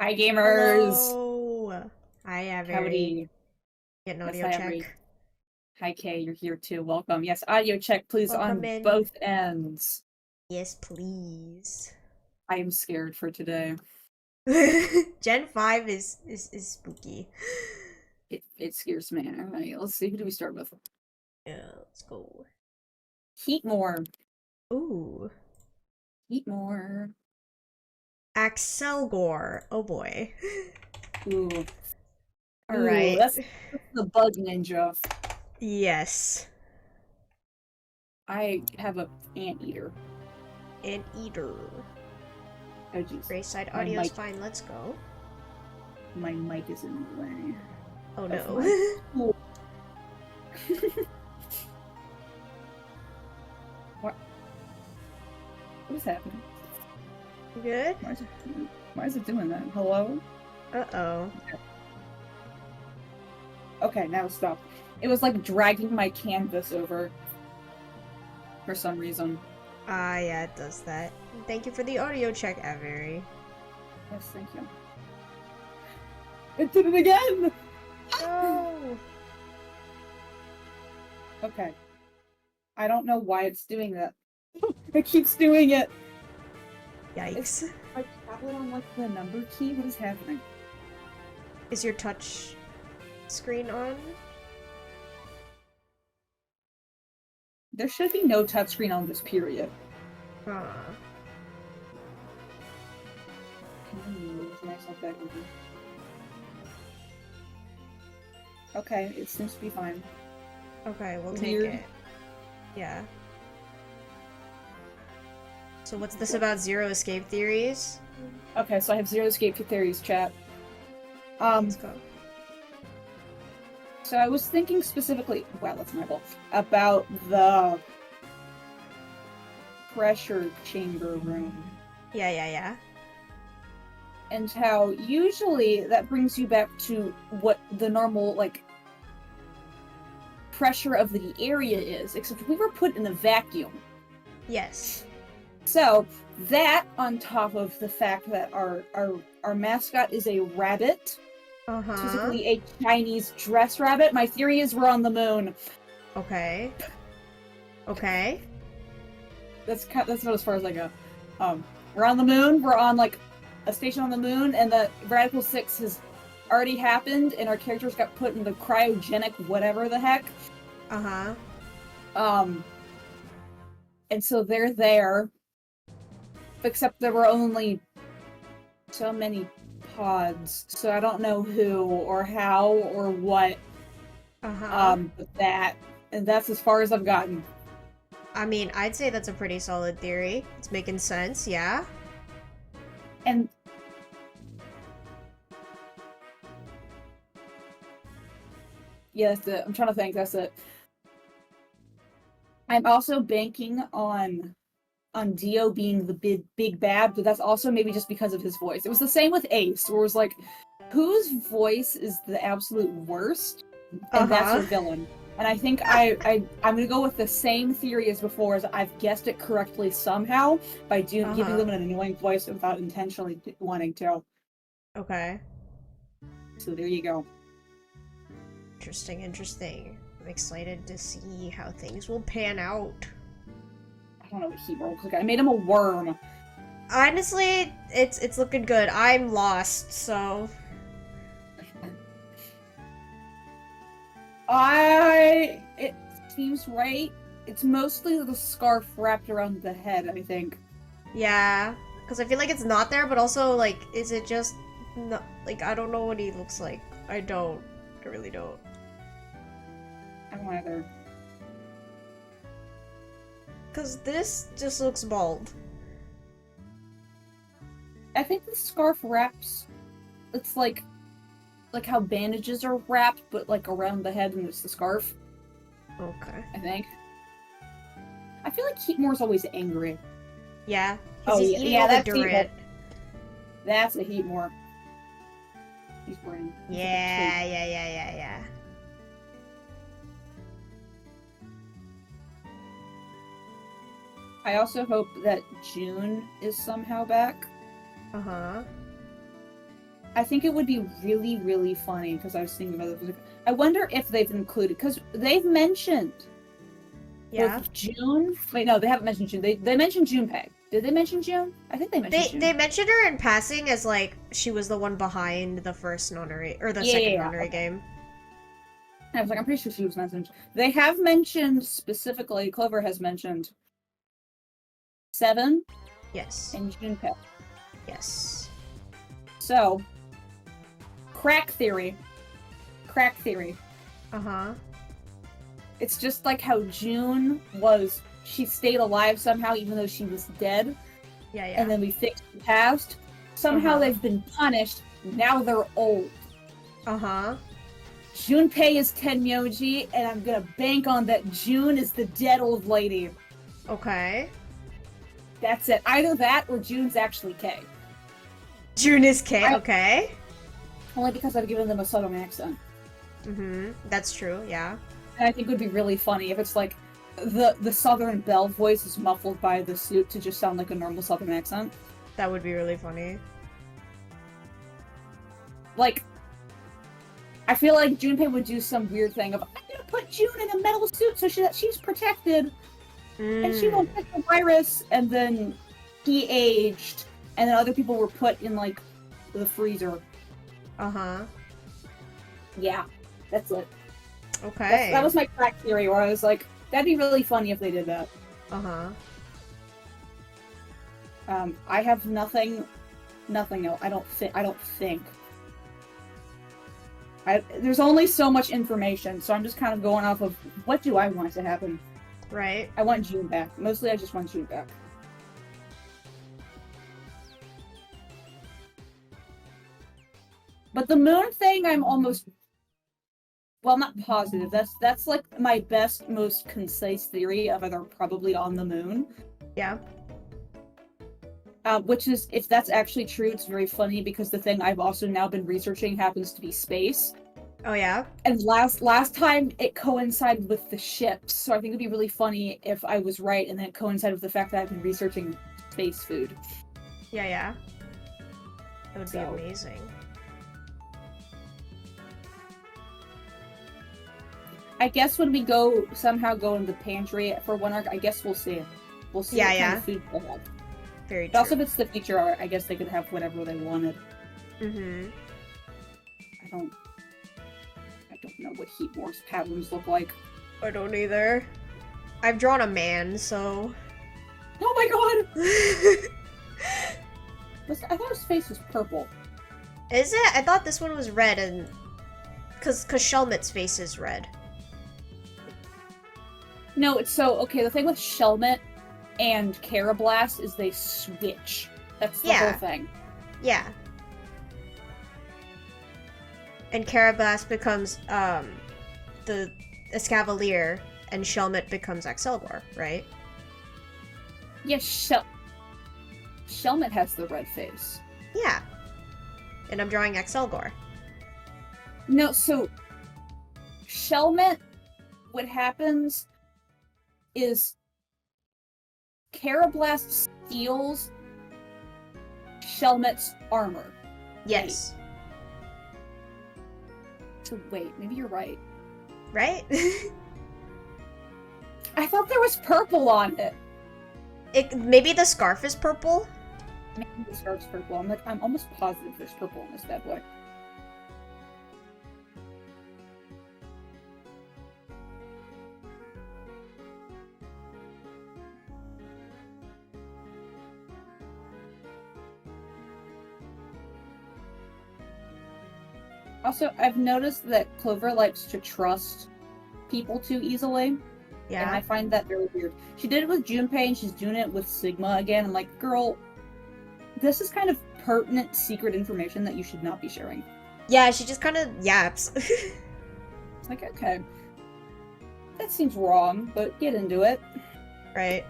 Hi, gamers. Hello. Hi, Avery. Howdy. Get an Yes, audio hi, Every. check. Hi, Kay. You're here too. Welcome. Yes, audio check, please, Welcome on in. both ends. Yes, please. I am scared for today. Gen 5 is spooky. It scares me. All right, let's see. Who do we start with? Yeah, let's go. Heat more. Ooh. Heat more. Axelgor. Oh boy. Ooh. Ooh, Alright. that's the bug ninja. Yes. I have a anteater. An eater. Oh, jeez. Grayside My audio's mic, fine, let's go. my mic is in the way Oh of no. my. Ooh. What? What is happening? You good? Why is it doing that? Hello? Uh-oh. Okay, now stop. It was like dragging my canvas over for some reason. Ah, yeah, it does that. Thank you for the audio check, Avery. Yes, thank you. It did it again! No! Okay. I don't know why it's doing that. It keeps doing it! Is Yikes. my tablet on like the number key? What is happening? Is your touch screen on? There should be no touchscreen on this period. Huh. Can I move myself back over? Okay, it seems to be fine. Okay, we'll take Weird. it. Yeah. So what's this about zero escape theories? Okay, so I have zero escape theories, chat. Um, Let's go. So I was thinking specifically, wow, that's my fault, about the pressure chamber room Yeah. and how usually that brings you back to what the normal, like, pressure of the area is, except we were put in a vacuum. Yes. So that on top of the fact that our mascot is a rabbit, Uh-huh. specifically a Chinese dress rabbit, my theory is we're on the moon. Okay. Okay. That's not as far as I go. We're on the moon. We're on like a station on the moon, and the Radical Six has already happened, and our characters got put in the cryogenic whatever the heck. Uh-huh. Um, and so they're there, except there were only so many pods, so I don't know who or how or what. Uh-huh. But that's as far as I've gotten. I mean, I'd say that's a pretty solid theory. It's making sense, yeah? And yeah, that's it. I'm trying to think. That's it. I'm also banking on Dio being the big bad, but that's also maybe just because of his voice. It was the same with Ace, where it was like, whose voice is the absolute worst, and that's Uh-huh. your villain. And I think I'm gonna go with the same theory as before, as I've guessed it correctly somehow by giving Uh-huh. them an annoying voice without intentionally wanting to. Okay. So there you go. Interesting. I'm excited to see how things will pan out. I don't know what he looks like. I made him a worm. Honestly, it's looking good. I'm lost, so It seems right. It's mostly the scarf wrapped around the head, I think. yeah. Because I feel like it's not there, but also, like, is it just not, like, I don't know what he looks like. I don't. I really don't. I don't either. Because this just looks bald. I think the scarf wraps. It's like how bandages are wrapped, but like around the head, and it's the scarf. Okay. I think. I feel like Heatmore's always angry. Yeah. Because Oh he's yeah, eating yeah, all the that's Heatmore. Durit. That's a Heatmore. He's wearing. He's like a cape. Yeah. I also hope that June is somehow back. Uh-huh. I think it would be really, really funny because I was thinking about it. I wonder if they've included because they've mentioned both June. Wait, no, they haven't mentioned June. They mentioned Junpei. Did they mention June? I think they mentioned June. They mentioned her in passing as like she was the one behind the first nonary or the second nonary game. I was like, I'm pretty sure she was mentioned. They have mentioned specifically. Clover has mentioned Seven. Yes. And Junpei. Yes. So, crack theory. Crack theory. Uh-huh. It's just like how June was, she stayed alive somehow even though she was dead. Yeah, yeah. And then we fixed the past. Somehow they've been punished. Now they're old. Uh-huh. Junpei is Tenmyoji, and I'm gonna bank on that June is the dead old lady. Okay. That's it. Either that or June's actually K. June is K, okay. Only because I've given them a southern accent. Mm-hmm. That's true, yeah. And I think it would be really funny if it's like the southern belle voice is muffled by the suit to just sound like a normal southern accent. That would be really funny. Like, I feel like Junpei would do some weird thing of, I'm gonna put June in a metal suit so she's protected, and she won't get the virus, and then he aged, and then other people were put in, like, the freezer. Uh-huh. Yeah, that's it. Okay. That was my crack theory, where I was like, that'd be really funny if they did that. Uh-huh. I have nothing else. I don't think. There's only so much information, so I'm just kind of going off of what do I want to happen. Right. I want June back. Mostly I just want June back. But the moon thing, I'm almost... Well, not positive. That's like my best, most concise theory of they're probably on the moon. Yeah. Which is, if that's actually true, it's very funny because the thing I've also now been researching happens to be space. Oh, yeah? And last time it coincided with the ships, so I think it'd be really funny if I was right and then it coincided with the fact that I've been researching space food. Yeah, yeah. That would be amazing. I guess when we somehow go in the pantry for one arc, I guess we'll see. We'll see what kind of food they have. Very true. But also, if it's the future art, I guess they could have whatever they wanted. Mm-hmm. I don't know what Heat Wars patterns look like. I don't either. I've drawn a man, so... Oh my god! I thought his face was purple. Is it? I thought this one was red, and... Cause Shelmet's face is red. No, it's so... Okay, the thing with Shelmet and Carablast is they switch. That's the whole thing. Yeah. And Carablast becomes, the Escavalier, and Shelmet becomes Excelgor, right? Yes, Shelmet has the red face. Yeah. And I'm drawing Excelgor. No, so... Shelmet, what happens is Carablast steals Shelmet's armor. Yes. So wait, maybe you're right. Right? I thought there was purple on it. Maybe the scarf is purple? Maybe the scarf's purple. I'm almost positive there's purple in this bad boy. Also, I've noticed that Clover likes to trust people too easily. Yeah. And I find that very weird. She did it with Junpei, and she's doing it with Sigma again. I'm like, girl, this is kind of pertinent secret information that you should not be sharing. Yeah, she just kind of yaps. It's like, okay. That seems wrong, but get into it. Right.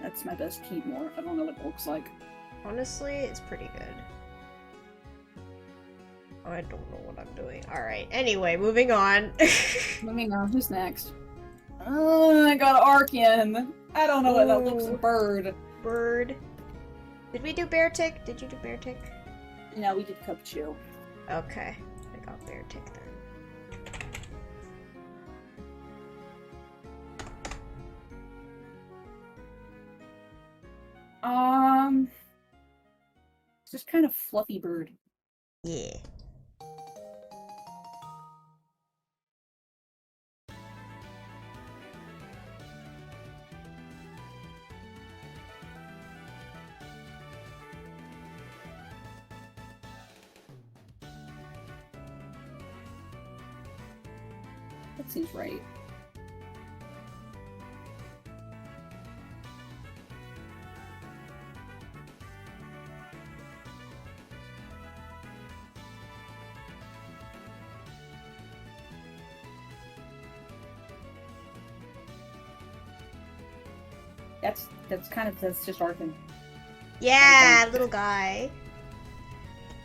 That's my best key more. I don't know what it looks like. Honestly, it's pretty good. I don't know what I'm doing. Alright, anyway, moving on. Moving on, who's next? Oh, I got Arkin. I don't know what that looks like. Bird. Bird. Did we do bear tick? Did you do bear tick? No, we did cup chew. Okay. I got bear tick then. It's just kind of fluffy bird. Yeah. That seems right. That's just Arthur. Yeah, little guy.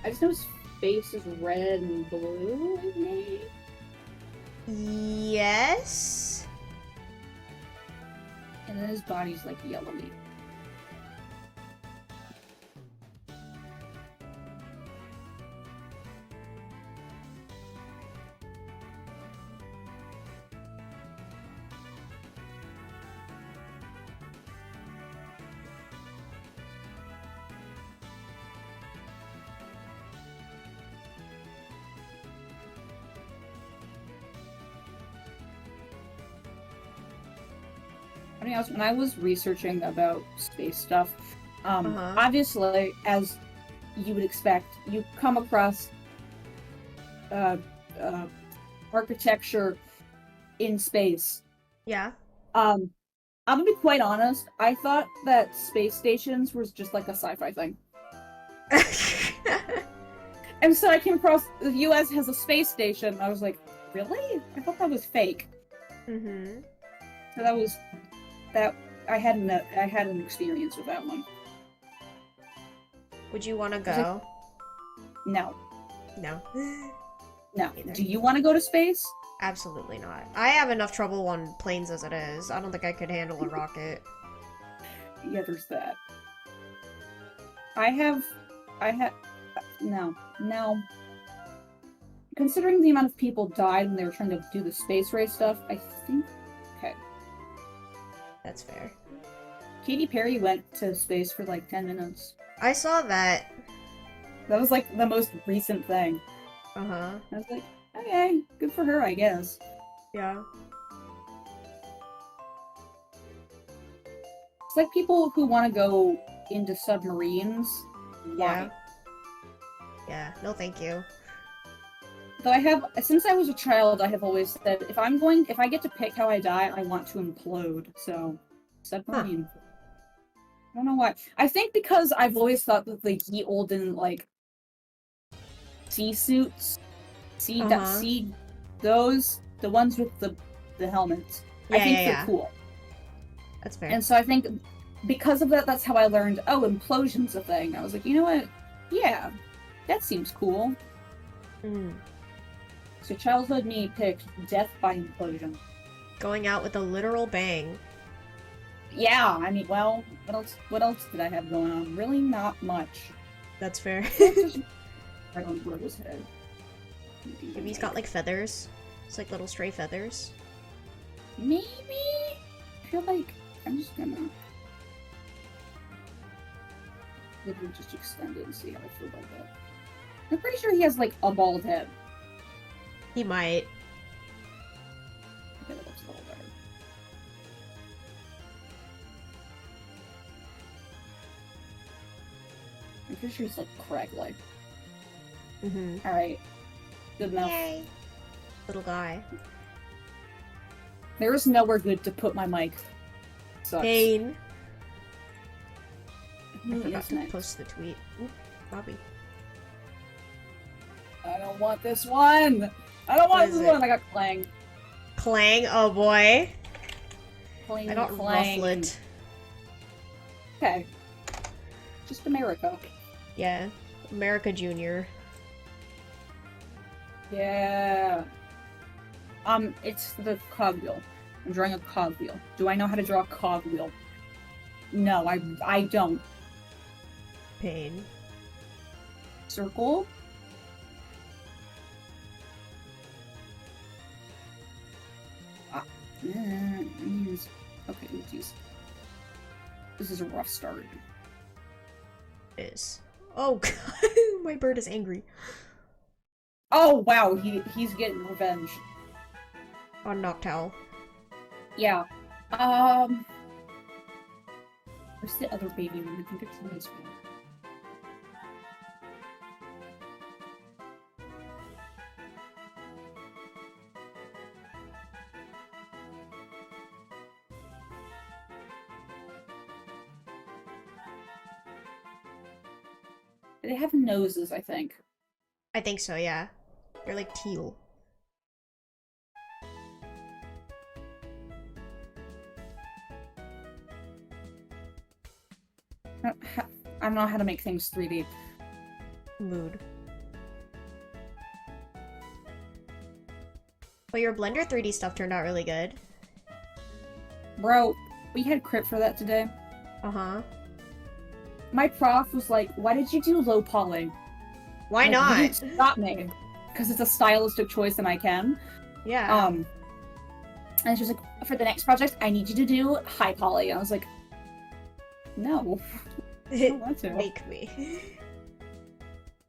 I just know his face is red and blue, maybe? Yes. And then his body's like yellowy. When I was researching about space stuff, obviously, as you would expect, you come across architecture in space. Yeah. I'm gonna be quite honest. I thought that space stations was just like a sci-fi thing, and so I came across the U.S. has a space station. I was like, really? I thought that was fake. Mm-hmm. So that I had an experience with that one. Would you want to go? No. No. No. Either. Do you want to go to space? Absolutely not. I have enough trouble on planes as it is. I don't think I could handle a rocket. Yeah, there's that. No. Considering the amount of people died when they were trying to do the space race stuff, I think. Okay. That's fair. Katy Perry went to space for like 10 minutes. I saw that. That was like the most recent thing. Uh-huh. I was like, okay, good for her, I guess. Yeah. It's like people who want to go into submarines. Yeah. Yeah, no thank you. Though since I was a child, I have always said, if I get to pick how I die, I want to implode. So, submarine. Huh. I don't know why. I think because I've always thought that the ye olden, like, sea suits, those, the ones with the helmets, I think they're cool. That's fair. And so I think because of that, that's how I learned, oh, implosion's a thing. I was like, you know what? Yeah, that seems cool. Mm. So childhood me picked death by implosion. Going out with a literal bang. Yeah, I mean, well, what else did I have going on? Really not much. That's fair. Right on Bro's head. Maybe he's got like feathers. It's like little stray feathers. Maybe? I feel like I'm just gonna maybe just extend it and see how I feel about that. I'm pretty sure he has like a bald head. He might. Okay, that looks a little better. I'm pretty sure he's like Craig-like. Mm-hmm. Alright. Good enough. Yay. Little guy. There is nowhere good to put my mic. Sucks. Pain. Who I forgot is to next? post the tweet. Oop, Bobby. I don't want this one! I don't want this one! I got Clang. Clang? Oh boy. Clang, I got Clang. Rufflet. Okay. Just America. Yeah. America Junior. Yeah. It's the cogwheel. I'm drawing a cogwheel. Do I know how to draw a cogwheel? No, I don't. Pain. Circle. Okay, let's use. This is a rough start. Is. Oh god, my bird is angry. Oh wow, he's getting revenge. On Noctowl. Yeah. Where's the other baby one? I think it's this one. They have noses, I think. I think so, yeah. They're like teal. I don't know how to make things 3D. Mood. But your Blender 3D stuff turned out really good. Bro, we had crit for that today. Uh-huh. My prof was like, why did you do low poly? Why Like, not? you didn't stop me. Because it's a stylistic choice and I can. Yeah. And she was like, for the next project, I need you to do high poly. And I was like, no. I don't want to. Make me. I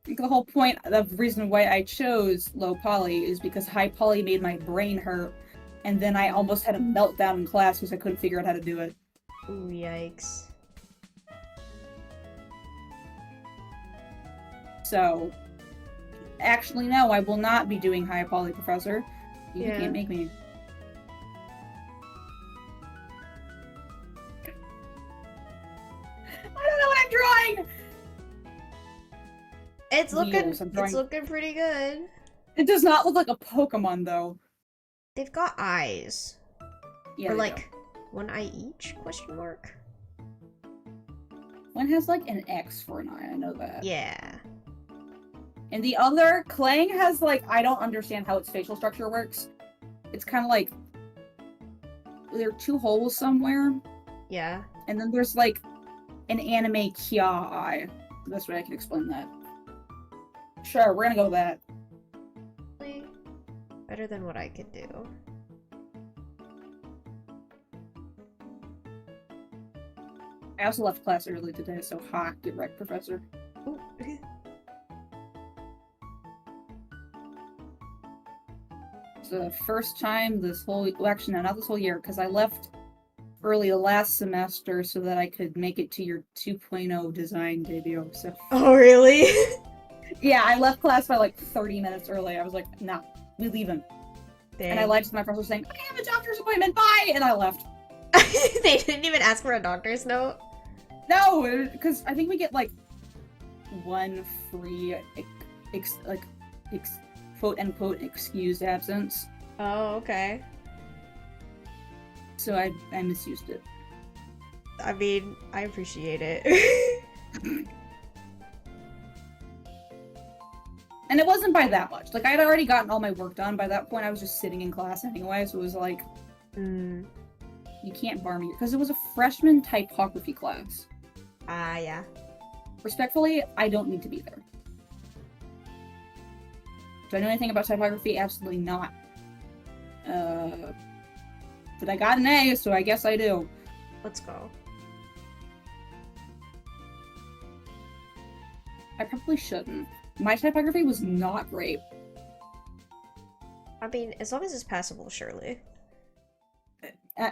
think the whole point, the reason why I chose low poly is because high poly made my brain hurt. And then I almost had a meltdown in class because I couldn't figure out how to do it. Ooh, yikes. So, actually, no, I will not be doing high poly, Professor. You Yeah. can't make me. I don't know what I'm drawing! It's Wheels, I'm drawing- looking pretty good. It does not look like a Pokemon, though. They've got eyes. Yeah, or they like one eye each? Question mark. do. One has like an X for an eye, I know that. Yeah. And the other, Clang has like, I don't understand how its facial structure works. It's kind of like, there are two holes somewhere, Yeah. and then there's like an anime Kia eye. The best way I can explain that. Sure, we're gonna go with that. Better than what I could do. I also left class early today, so ha, get wrecked, Professor. Ooh. It's the first time this whole, well, actually, no, not this whole year, because I left early last semester so that I could make it to your 2.0 design debut. So Oh, really? yeah, I left class by like 30 minutes early. I was like, nah, we leaving. Dang. And I lied to my professor saying, I have a doctor's appointment, bye! And I left. They didn't even ask for a doctor's note? No, because I think we get like one free, quote-unquote excused absence. Oh, okay. So I misused it. I mean, I appreciate it. And it wasn't by that much. Like, I had already gotten all my work done. By that point, I was just sitting in class anyway, so it was like, you can't bar me. Because it was a freshman typography class. Ah, yeah. Respectfully, I don't need to be there. Do I know anything about typography? Absolutely not. But I got an A, so I guess I do. Let's go. I probably shouldn't. My typography was not great. I mean, as long as it's passable, surely.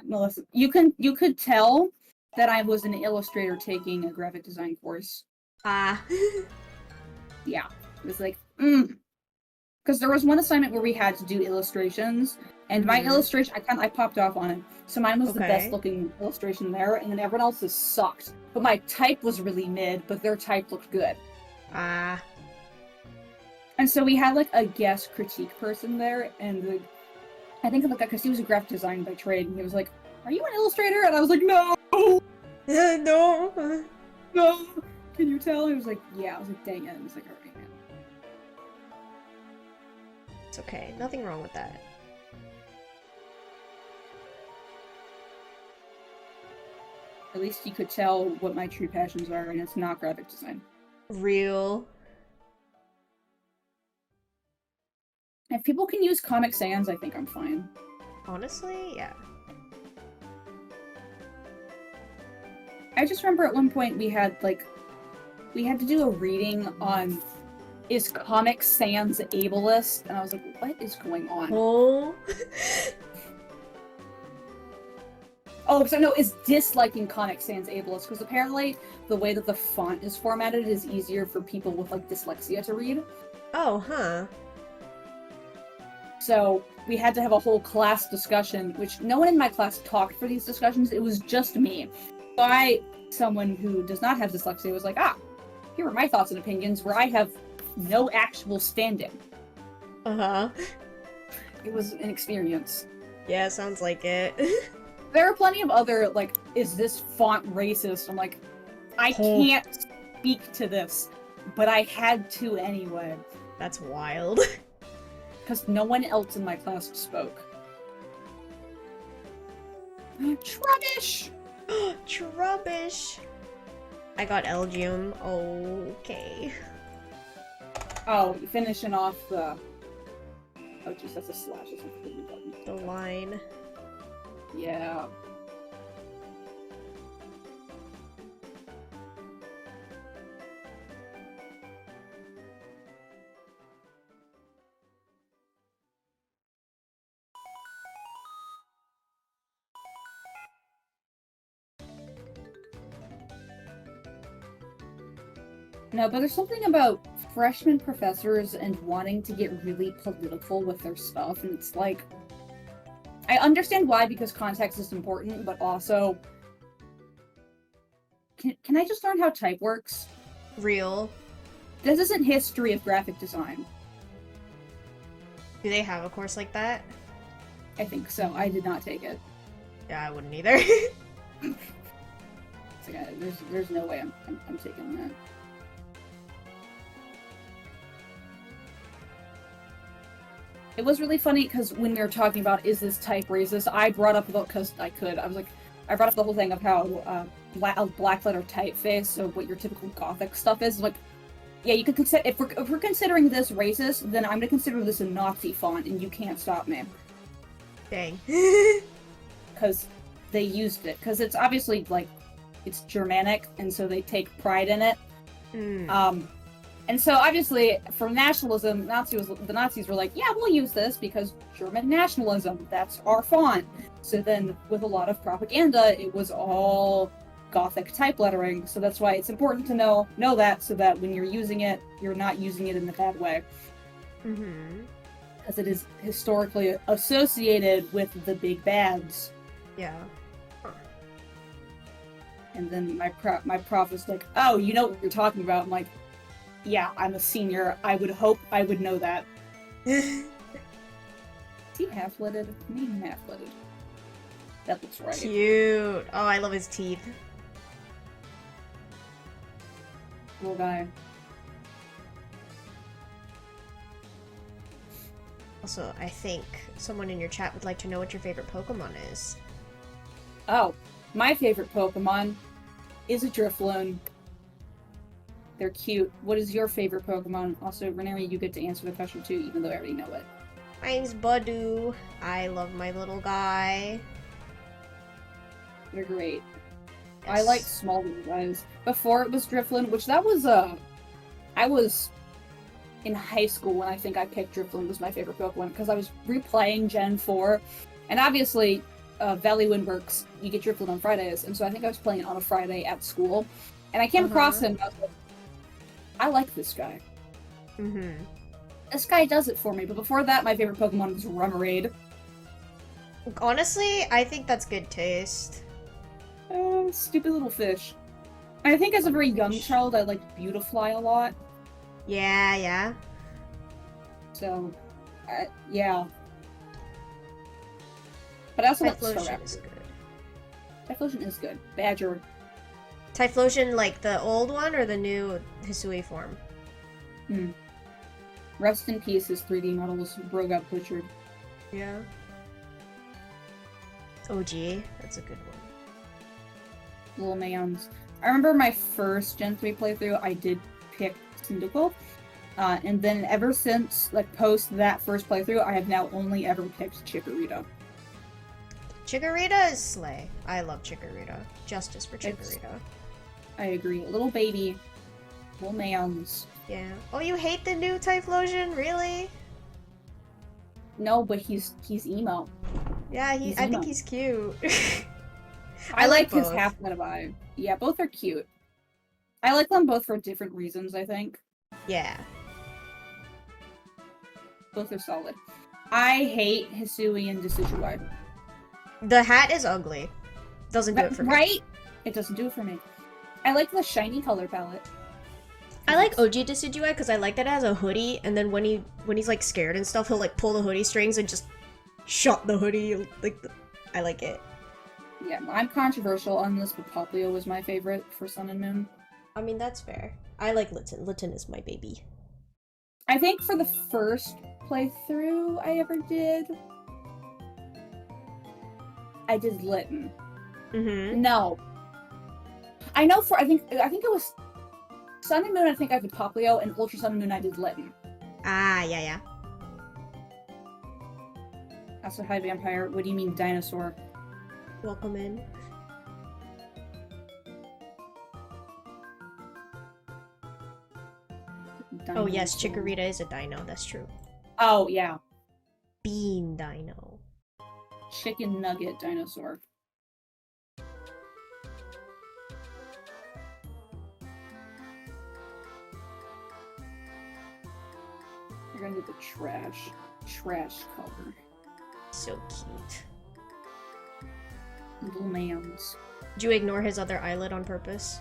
Melissa, you could tell that I was an illustrator taking a graphic design course. Ah. Yeah, it was like, because there was one assignment where we had to do illustrations, and my illustration, I popped off on it. So mine was the best looking illustration there, and then everyone else's sucked. But my type was really mid, but their type looked good. Ah. And so we had like a guest critique person there, and I think like because he was a graphic designer by trade, and he was like, "Are you an illustrator?" And I was like, "No, No. no." Can you tell? He was like, "Yeah." I was like, "Dang it!" And he was like, "Alright, man." It's okay. Nothing wrong with that. At least you could tell what my true passions are, and it's not graphic design. Real. If people can use Comic Sans, I think I'm fine. Honestly, yeah. I just remember at one point we had to do a reading on is Comic Sans ableist, and I was like, what is going on? Oh. Oh, so no, is disliking Comic Sans ableist, because apparently the way that the font is formatted is easier for people with like dyslexia to read. Oh, huh. So we had to have a whole class discussion, which no one in my class talked for these discussions. It was just me. So someone who does not have dyslexia, was like, here are my thoughts and opinions, where I have no actual stand-in. Uh-huh. It was an experience. Yeah, sounds like it. There are plenty of other, like, is this font racist? I'm like, I can't speak to this, but I had to anyway. That's wild. Because no one else in my class spoke. Trubbish! Trubbish! I got Elgium. Okay. Oh, finishing off the... Oh, jeez, that's a slash. That's a button. The line. Yeah. No, but there's something about freshman professors and wanting to get really political with their stuff, and it's like... I understand why, because context is important, but also... Can I just learn how type works? Real. This isn't history of graphic design. Do they have a course like that? I think so. I did not take it. Yeah, I wouldn't either. It's like, there's no way I'm taking that. It was really funny because when we were talking about is this type racist, I brought up because I could. I brought up the whole thing of how black letter typeface, so what your typical Gothic stuff is. Like, yeah, you could consider if we're considering this racist, then I'm gonna consider this a Nazi font, and you can't stop me. Dang. Because they used it. Because it's obviously like it's Germanic, and so they take pride in it. And so, obviously, for nationalism, the Nazis were like, yeah, we'll use this because German nationalism, that's our font. So then, with a lot of propaganda, it was all Gothic type lettering. So that's why it's important to know that, so that when you're using it, you're not using it in a bad way. Mm-hmm. Because it is historically associated with the big bads. Yeah. And then my prof was like, oh, you know what you're talking about. I'm like, yeah, I'm a senior. I would hope I would know that. Is he half-lidded? Maybe half-lidded. That looks right. Cute. Oh, I love his teeth. Cool guy. Also, I think someone in your chat would like to know what your favorite Pokemon is. Oh, my favorite Pokemon is a Drifloon. They're cute. What is your favorite Pokemon? Also, Renary, you get to answer the question too, even though I already know it. Mine's Badoo. I love my little guy. They're great. Yes. I like small little guys. Before it was Drifloon, which that was, I was in high school when I think I picked Drifloon was my favorite Pokemon, because I was replaying Gen 4, and obviously, Valley Windworks, you get Drifloon on Fridays, and so I think I was playing it on a Friday at school, and I came across him, and I was like, I like this guy. Mm-hmm. This guy does it for me, but before that, my favorite Pokemon was Remoraid. Honestly, I think that's good taste. Oh, stupid little fish. And I think as a very young child, I liked Beautifly a lot. Yeah. So, yeah. But I also like Typhlosion is good. Typhlosion is good. Badger. Typhlosion, like the old one or the new Hisui form? Rest in peace, his 3D models. Bro got butchered. Yeah. OG, that's a good one. Little Mans. I remember my first Gen 3 playthrough, I did pick Cyndaquil. And then ever since, like, post that first playthrough, I have now only ever picked Chikorita. Chikorita is slay. I love Chikorita. Justice for Chikorita. I agree. Little baby. Little Mans. Yeah. Oh, you hate the new Typhlosion? Really? No, but he's emo. Yeah, He's I think emo. he's cute. I like his both. half-meta vibe. Yeah, both are cute. I like them both for different reasons, I think. Yeah. Both are solid. I hate Hisui and Decidueye. The hat is ugly. Doesn't do it for me. Right? It doesn't do it for me. I like the shiny color palette. I like OG Decidueye because I like that it has a hoodie, and then when he's like scared and stuff, he'll like pull the hoodie strings and just shut the hoodie. I like it. Yeah, I'm controversial on this, but Popplio was my favorite for Sun and Moon. I mean, that's fair. I like Litten. Litten is my baby. I think for the first playthrough I ever did, I did Litten. Mm-hmm. No. I know I think it was Sun and Moon, I think I did Popplio, and Ultra Sun and Moon I did Litten. Ah, yeah. Also, hi Vampire, what do you mean dinosaur? Welcome in. Dinosaur. Oh yes, Chikorita is a dino, that's true. Oh, yeah. Bean dino. Chicken nugget dinosaur. You're gonna get the trash color. So cute. Little Mans. Did you ignore his other eyelid on purpose?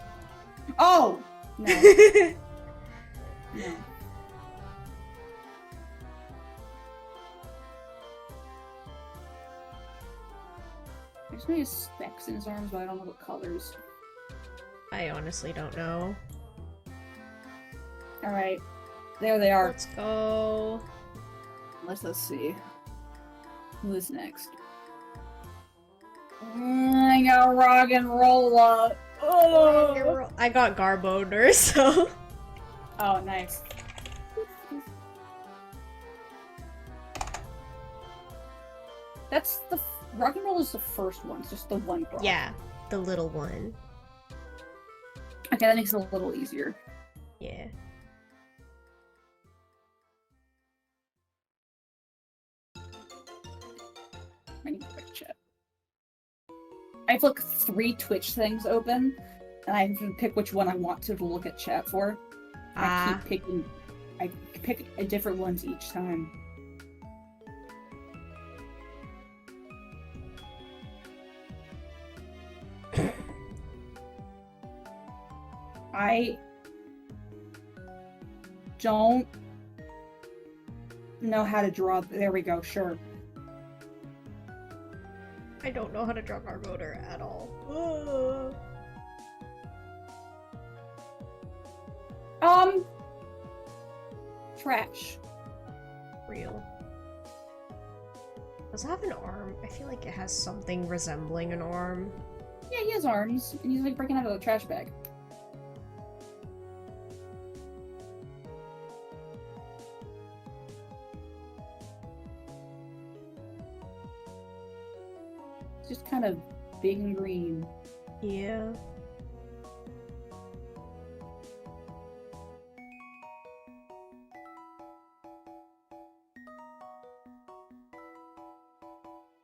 Oh! No. No. There's maybe specks in his arms, but I don't know what colors. I honestly don't know. Alright. There they are. Let's go. Let's see. Who is next? I got rock and roll. Oh! I got Garbodor, so. Oh, nice. That's the rock and roll is the first one. It's just the one rock. Yeah, the little one. Okay, that makes it a little easier. Yeah. I need to quick chat. I have like 3 Twitch things open, and I have to pick which one I want to look at chat for. I keep picking. I pick different ones each time. I don't know how to draw. There we go. Sure. I don't know how to draw Garbodor at all. Trash. Real. Does it have an arm? I feel like it has something resembling an arm. Yeah, he has arms, and he's like breaking out of the trash bag. It's just kind of big and green. Yeah.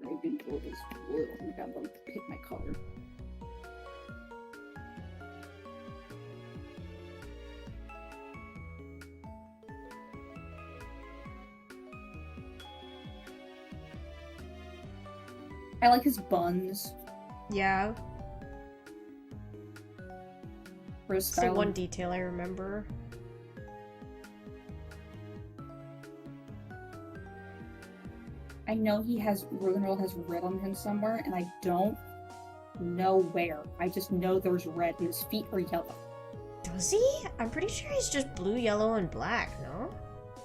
I've been told is blue. Oh my god, let me pick my color. I like his buns. Yeah. For his It's the style. one detail I remember. I know he has Roll has red on him somewhere, and I don't know where. I just know there's red. His feet are yellow. Does he? I'm pretty sure he's just blue, yellow, and black, no?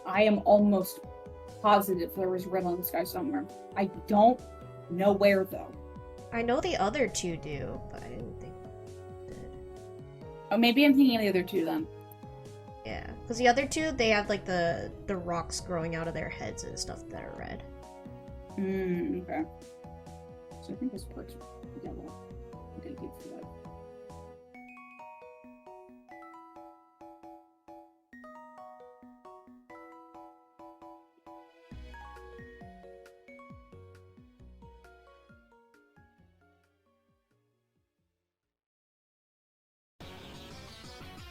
I am almost positive there was red on this guy somewhere. I don't know where though. I know the other two do, but I didn't think. Oh, maybe I'm thinking of the other two then. Yeah, because the other two, they have like the rocks growing out of their heads and stuff that are red. Okay. So I think this part's yellow. I'm gonna give for that.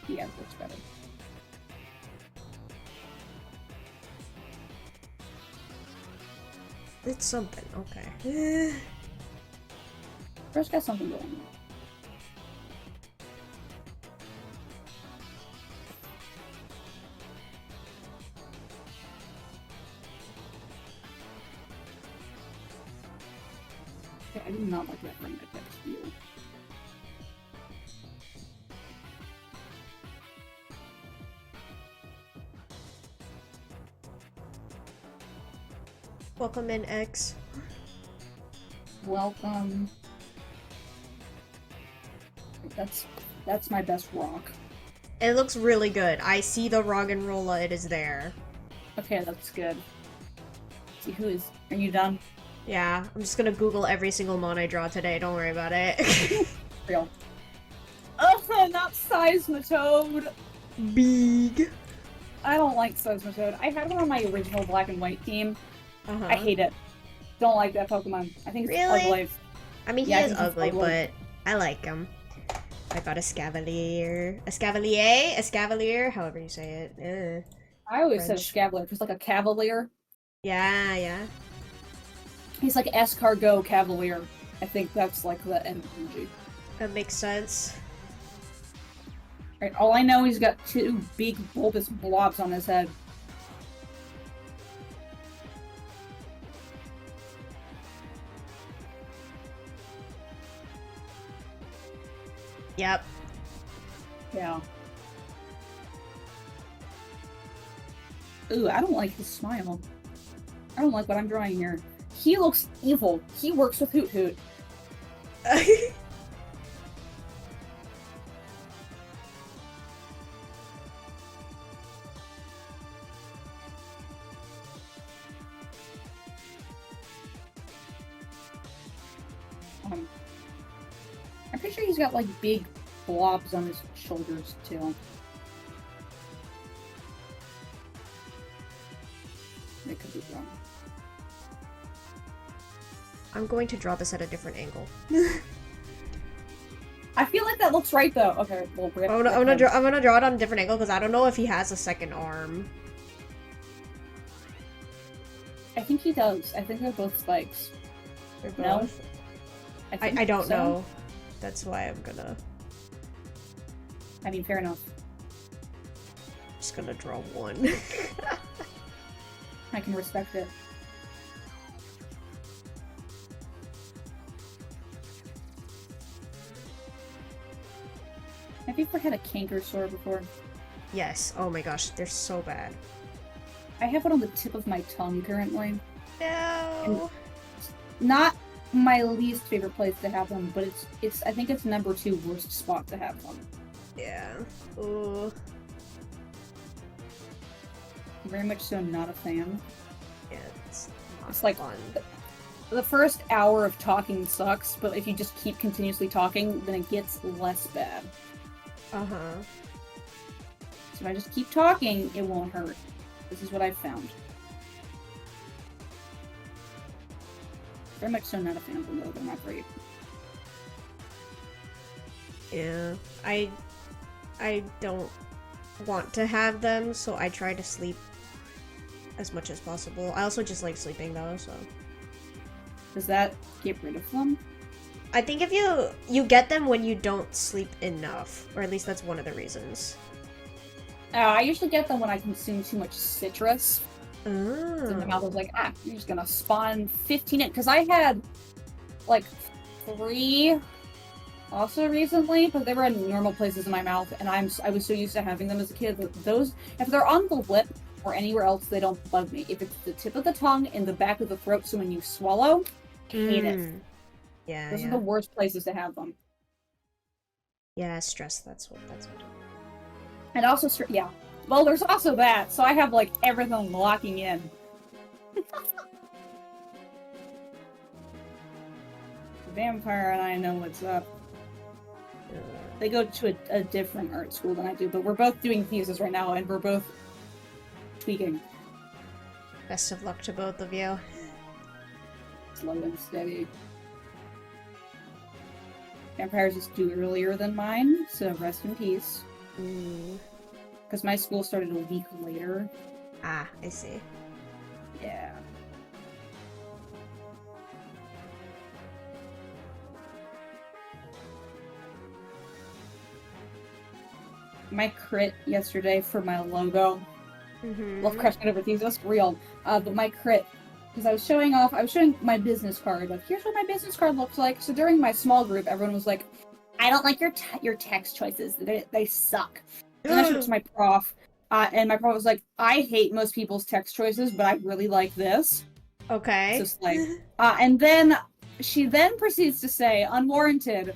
Yeah, that's better. It's something, okay. First got something going on. Okay, I do not like that ring that that's you. Welcome in, X. Welcome. That's my best rock. It looks really good. I see the Roggenrola, it is there. Okay, that's good. See who is. Are you done? Yeah, I'm just gonna Google every single mon I draw today, don't worry about it. Real. Oh, not Seismitoad! Big. I don't like Seismitoad. I had one on my original black and white team. Uh-huh. I hate it. Don't like that Pokemon. I think it's Really? ugly. I mean, Yeah, he I is think he's ugly, ugly. but I like him. I got a Scavalier. A Scavalier? A Scavalier? However you say it. I always French. said Scavalier, just like a Cavalier. Yeah, yeah. He's like Escargot Cavalier. I think that's like the energy. That makes sense. Right, all I know, he's got two big bulbous blobs on his head. Yep. Yeah. Ooh, I don't like his smile. I don't like what I'm drawing here. He looks evil. He works with Hoot Hoot. I'm pretty sure he's got like big blobs on his shoulders too. I could be wrong. I'm going to draw this at a different angle. I feel like that looks right though. Okay, well, I'm gonna draw it on a different angle because I don't know if he has a second arm. I think he does. I think they're both spikes. They're No? both. think I don't so. know. That's why I'm gonna I mean, fair enough. just gonna draw one. I can respect it. Have you ever had a canker sore before? Yes. Oh my gosh, they're so bad. I have one on the tip of my tongue currently. No. Not my least favorite place to have them, but it's I think it's number 2 worst spot to have them. Yeah. Ooh. Very much so not a fan. Yeah, it's not It's like fun. the first hour of talking sucks, but if you just keep continuously talking, then it gets less bad. Uh-huh. So if I just keep talking, it won't hurt. This is what I've found. Very much so not a fan of them, though. They're not great. Yeah. I don't want to have them, so I try to sleep as much as possible. I also just like sleeping though, so. Does that get rid of them? I think if you get them when you don't sleep enough, or at least that's one of the reasons. I usually get them when I consume too much citrus. Oh. And my mouth was like, you're just gonna spawn 15 in. Because I had like 3 also recently, but they were in normal places in my mouth, and I was so used to having them as a kid that those, if they're on the lip or anywhere else, they don't bug me. If it's the tip of the tongue and the back of the throat, so when you swallow, hate it. Yeah, Those yeah. are the worst places to have them. Yeah, stress. That's what. And also, yeah. Well, there's also that, so I have, like, everything locking in. Vampire and I know what's up. They go to a different art school than I do, but we're both doing thesis right now, and we're both tweaking. Best of luck to both of you. Slow and steady. Vampires is due earlier than mine, so rest in peace. Because my school started a week later. Ah, I see. Yeah. My crit yesterday for my logo. Love crushing it over these. That's real. But my crit, because I was showing my business card. Like, here's what my business card looks like. So during my small group, everyone was like, "I don't like your text choices. They suck." And I showed it to my prof, and my prof was like, "I hate most people's text choices, but I really like this." Okay. So slay. And then she then proceeds to say, unwarranted,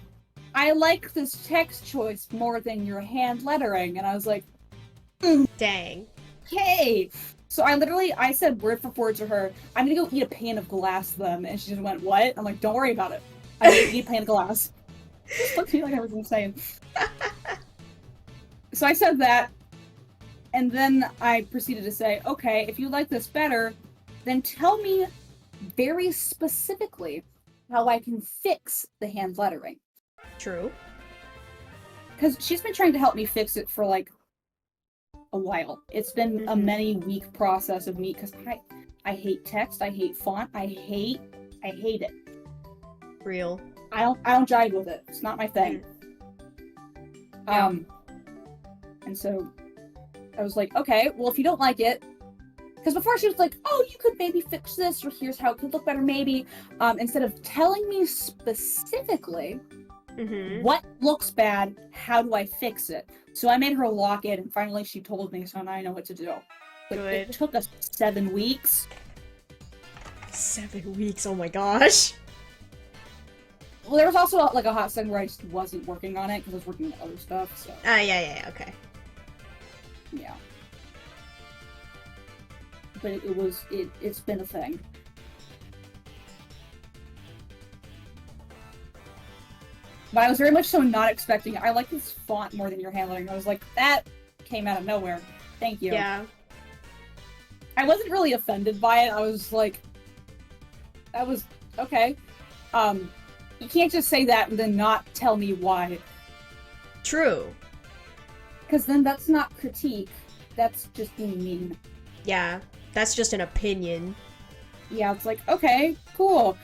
"I like this text choice more than your hand lettering." And I was like, Dang. "Okay." So I said word for word to her, "I'm gonna go eat a pane of glass then." And she just went, "What?" I'm like, "Don't worry about it. I'm gonna eat a pane of glass." She just looked at me like I was insane. So I said that, and then I proceeded to say, "Okay, if you like this better, then tell me very specifically how I can fix the hand lettering." True. Because she's been trying to help me fix it for, like, a while. It's been a many-week process of me, because I hate text, I hate font, I hate it. Real. I don't jive with it. It's not my thing. And so I was like, okay, well, if you don't like it, because before she was like, "Oh, you could maybe fix this, or here's how it could look better, maybe." Instead of telling me specifically what looks bad, how do I fix it? So I made her lock it, and finally she told me, so now I know what to do. But Good. it took us 7 weeks. 7 weeks, oh my gosh. Well, there was also like a hot second where I just wasn't working on it because I was working on other stuff. So Yeah, okay. yeah, but it's been a thing. But I was very much so not expecting it. I like this font more than your handling. I was like, that came out of nowhere. Thank you. Yeah. I wasn't really offended by it. I was like, that was okay. You can't just say that and then not tell me why. True. Because then that's not critique. That's just being mean. Yeah, that's just an opinion. Yeah, it's like, okay, cool.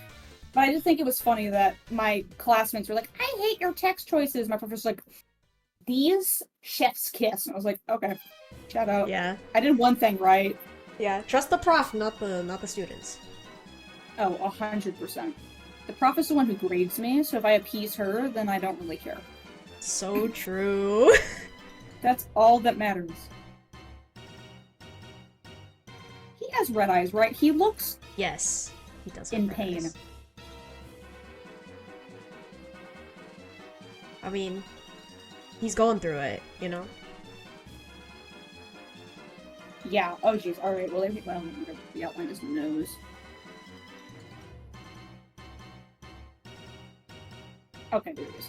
But I did think it was funny that my classmates were like, "I hate your text choices." My professor's like, "These chef's kiss." And I was like, okay, shout out. Yeah. I did one thing right. Yeah, trust the prof, not the students. Oh, 100%. The prof is the one who grades me, so if I appease her, then I don't really care. So true. That's all that matters. He has red eyes, right? He looks Yes, he does. in pain. Eyes. I mean, he's going through it, you know? Yeah, oh jeez, alright, well, the outline is nose. Okay, there it is.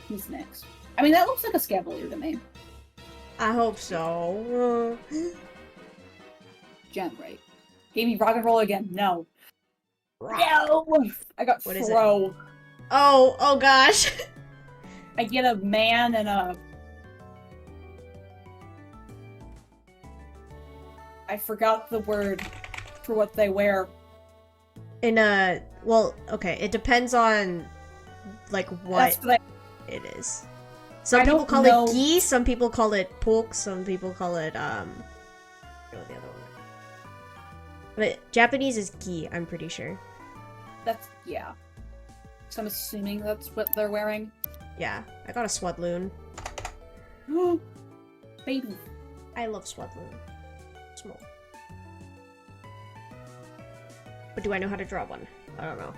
He's next. I mean, that looks like a Scavalier to me. I hope so. Generate. Gave me rock and roll again. No. Rock. No! I got What is throw. Oh gosh. I get a man and a... I forgot the word for what they wear. In a... Well, okay, it depends on, like, what it is. Some people call it gi, some people call it poke, some people call it, I don't know the other one. But Japanese is gi, I'm pretty sure. That's, yeah. So I'm assuming that's what they're wearing. Yeah, I got a Swadloon. Baby. I love Swadloon. Smol. But do I know how to draw one? I don't know.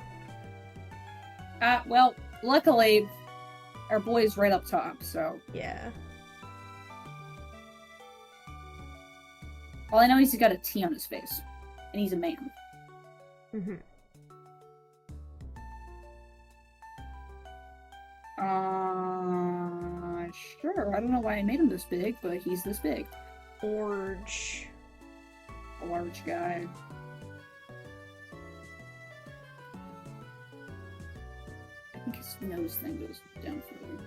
Well, luckily, our boy's right up top, so... Yeah. All I know is he's got a T on his face. And he's a man. Mm-hmm. Sure. I don't know why I made him this big, but he's this big. Orange. A large guy. I think his nose thing goes down further.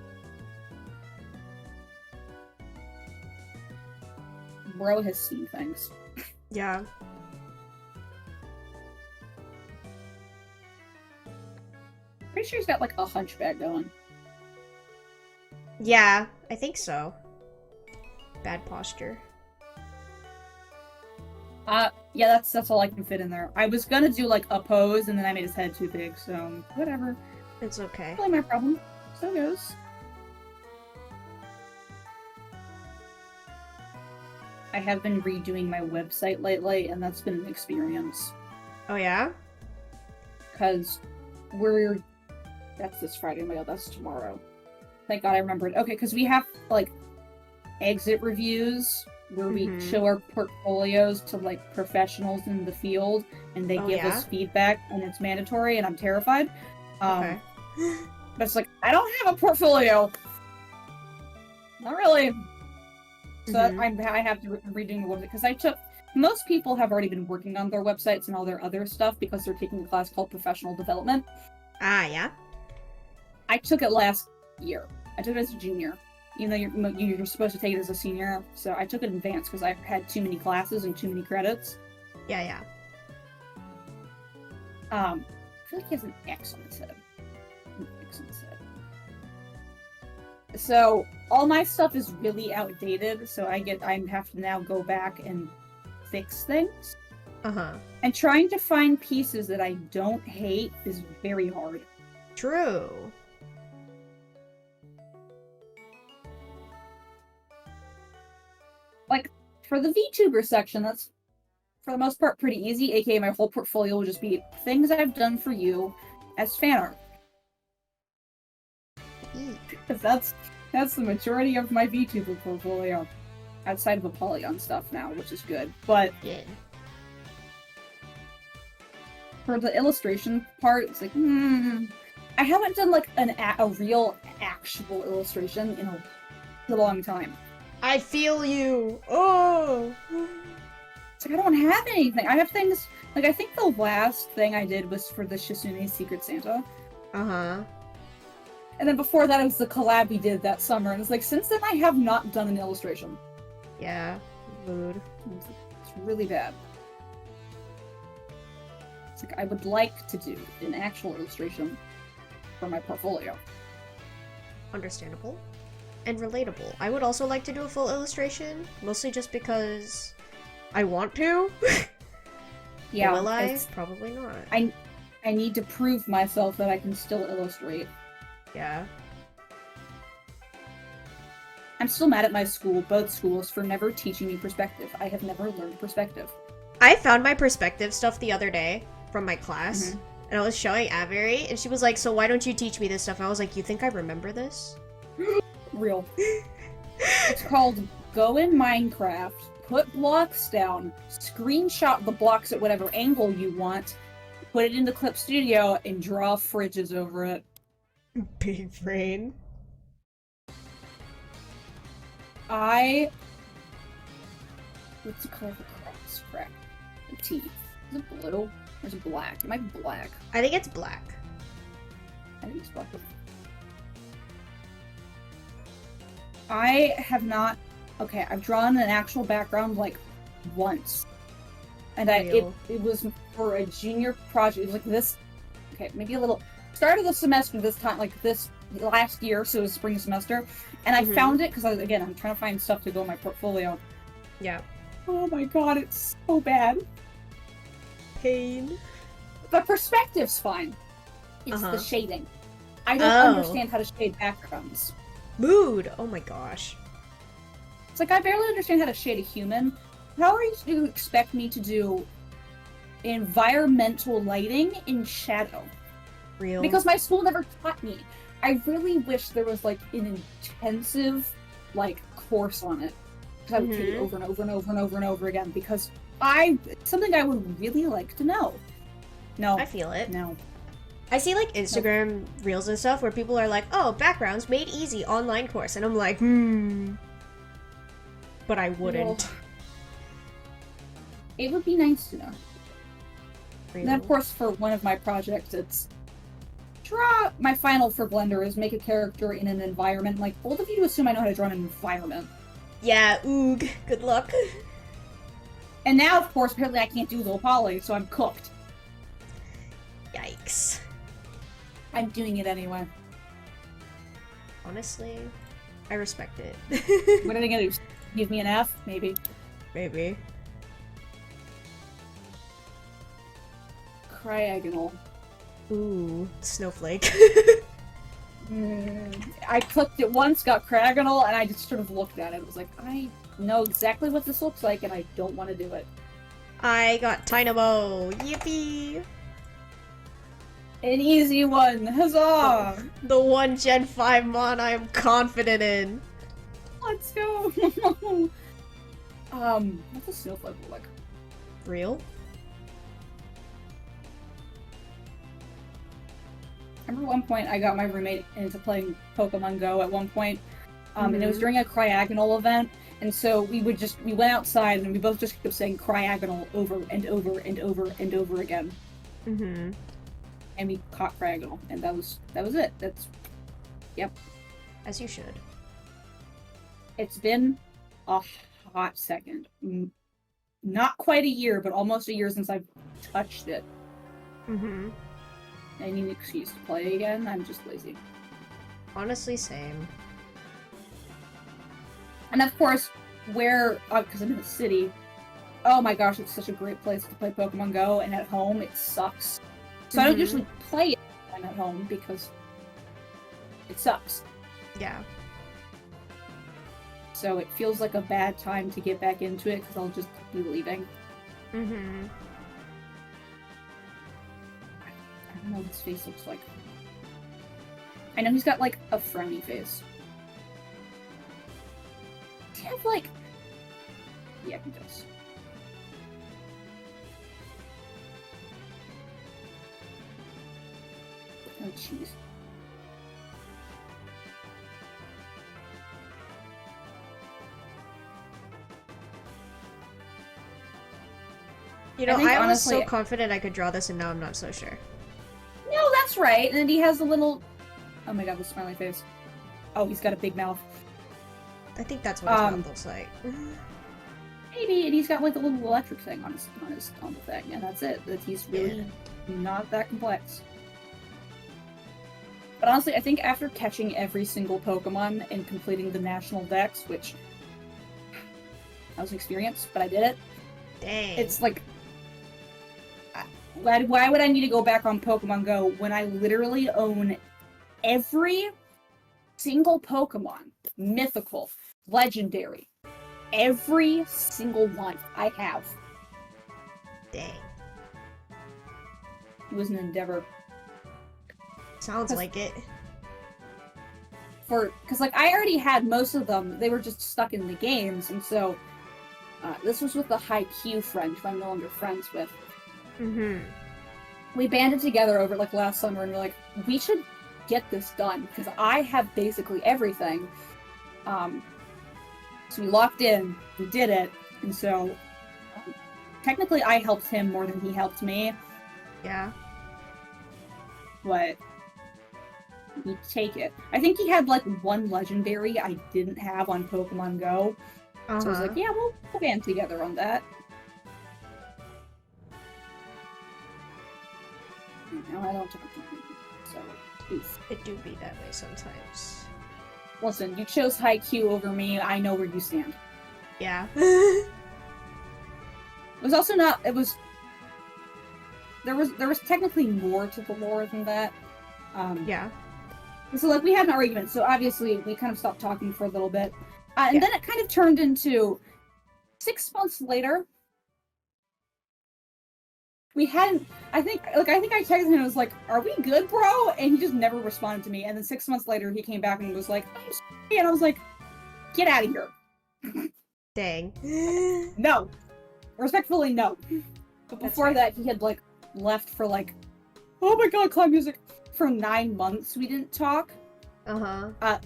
Bro has seen things. Yeah. Pretty sure he's got like a hunchback going. Yeah, I think so. Bad posture. Yeah, that's all I can fit in there. I was gonna do like a pose, and then I made his head too big, so whatever. It's okay. Probably my problem. So it goes. I have been redoing my website lately, and that's been an experience. Oh yeah? Because that's this Friday. Oh my god, that's tomorrow. Thank god I remembered. Okay, because we have, like, exit reviews where we show our portfolios to, like, professionals in the field, and they give us feedback, and it's mandatory, and I'm terrified. Okay. But it's like, I don't have a portfolio! Not really. So I have to redoing the website, because most people have already been working on their websites and all their other stuff because they're taking a class called Professional Development. Ah, yeah? I took it last year. I took it as a junior. Even though you're supposed to take it as a senior, so I took it in advance because I had too many classes and too many credits. Yeah. I feel like he has an X on his head. So all my stuff is really outdated, so I have to now go back and fix things. And trying to find pieces that I don't hate is very hard. True. Like, for the VTuber section, that's, for the most part, pretty easy, aka my whole portfolio will just be things I've done for you as fan art. Because that's the majority of my VTuber portfolio. Outside of the Polygon stuff now, which is good. But yeah. For the illustration part, it's like, I haven't done like a real actual illustration in a long time. I feel you. Oh. It's like I don't have anything. I have things like I think the last thing I did was for the Shisune's Secret Santa. And then before that, it was the collab we did that summer. And it's like since then, I have not done an illustration. Yeah, mood. It's really bad. It's like I would like to do an actual illustration for my portfolio. Understandable. And relatable. I would also like to do a full illustration, mostly just because I want to. Yeah. Will I? Probably not. I need to prove myself that I can still illustrate. Yeah. I'm still mad at my school, both schools, for never teaching me perspective. I have never learned perspective. I found my perspective stuff the other day from my class, and I was showing Avery, and she was like, so why don't you teach me this stuff? And I was like, you think I remember this? Real. It's called go in Minecraft, put blocks down, screenshot the blocks at whatever angle you want, put it into Clip Studio, and draw fridges over it. Big brain. What's the color of the cross? Crap. The T. Is it blue? Or is it black? It might be black. I think it's black. I think it's black. I have not... Okay, I've drawn an actual background, like, once. And it was for a junior project. It was like this... Okay, maybe a little... Start of the semester this time, like this last year, so it was spring semester. And I found it, because, again, I'm trying to find stuff to go in my portfolio. Yeah. Oh my god, it's so bad. Pain. The perspective's fine. It's the shading. I don't understand how to shade backgrounds. Mood! Oh my gosh. It's like, I barely understand how to shade a human. How are you to expect me to do environmental lighting in shadow? Real. Because my school never taught me. I really wish there was, like, an intensive, like, course on it. Because I would take it over and over and over and over and over again, because it's something I would really like to know. No. I feel it. No. I see, like, Instagram reels and stuff where people are like, oh, backgrounds made easy online course. And I'm like, But I wouldn't. Well, it would be nice to know. Really? And then, of course, for one of my projects, it's my final for Blender is make a character in an environment. Like, bold of you to assume I know how to draw an environment. Yeah, oog. Good luck. And now, of course, apparently I can't do low poly, so I'm cooked. Yikes. I'm doing it anyway. Honestly, I respect it. What are they gonna do? Give me an F? Maybe. Maybe. Triagonal. Ooh, snowflake. I clicked it once, got Cragonal, and I just sort of looked at it. It was like, I know exactly what this looks like, and I don't want to do it. I got Dynamo! Yippee! An easy one! Huzzah! The one Gen 5 mon I am confident in. Let's go! What's a snowflake look like? Real? I remember one point I got my roommate into playing Pokemon Go at one point, and it was during a Cryagonal event, and so we went outside and we both just kept saying Cryagonal over and over and over and over again. And we caught Cryagonal, and that was it. Yep. As you should. It's been a hot second. Not quite a year, but almost a year since I've touched it. I need an excuse to play again. I'm just lazy. Honestly, same. And of course, because I'm in the city, oh my gosh, it's such a great place to play Pokemon Go, and at home, it sucks. So I don't usually play it when I'm at home, because it sucks. Yeah. So it feels like a bad time to get back into it, because I'll just be leaving. I don't know what his face looks like. I know he's got, like, a frowny face. Does he have, like... Yeah, he does. Oh, jeez. You know, I was so confident I could draw this, and now I'm not so sure. No, that's right. And he has a little... Oh my god, the smiley face. Oh, he's got a big mouth. I think that's what his mouth looks like. Maybe, and he's got like a little electric thing on the thing, and that's it. That he's really not that complex. But honestly, I think after catching every single Pokemon and completing the National Dex, which that was an experience, but I did it. Dang. It's like, why would I need to go back on Pokemon Go when I literally own every single Pokemon, mythical, legendary, every single one I have? Dang. It was an endeavor. Sounds like it. Because, like, I already had most of them. They were just stuck in the games, and so this was with a high Q friend who I'm no longer friends with. We banded together over, like, last summer, and we're like, we should get this done, because I have basically everything. So we locked in, we did it, and so technically I helped him more than he helped me. Yeah. But we take it. I think he had, like, one legendary I didn't have on Pokemon Go. So I was like, yeah, we'll band together on that. No, I don't talk to him, so oof. It do be that way sometimes. Listen, you chose high Q over me, I know where you stand. Yeah. It was also not, it was... There was technically more to the lore than that. Yeah. So, like, we had an argument, so obviously we kind of stopped talking for a little bit. And then it kind of turned into 6 months later. we hadn't. I think I texted him and was like, "Are we good, bro?" And he just never responded to me. And then 6 months later, he came back and was like, "I'm sorry," and I was like, "Get out of here." Dang. No, respectfully, no. But before that, he had like left for like, oh my god, cloud music. For 9 months, we didn't talk.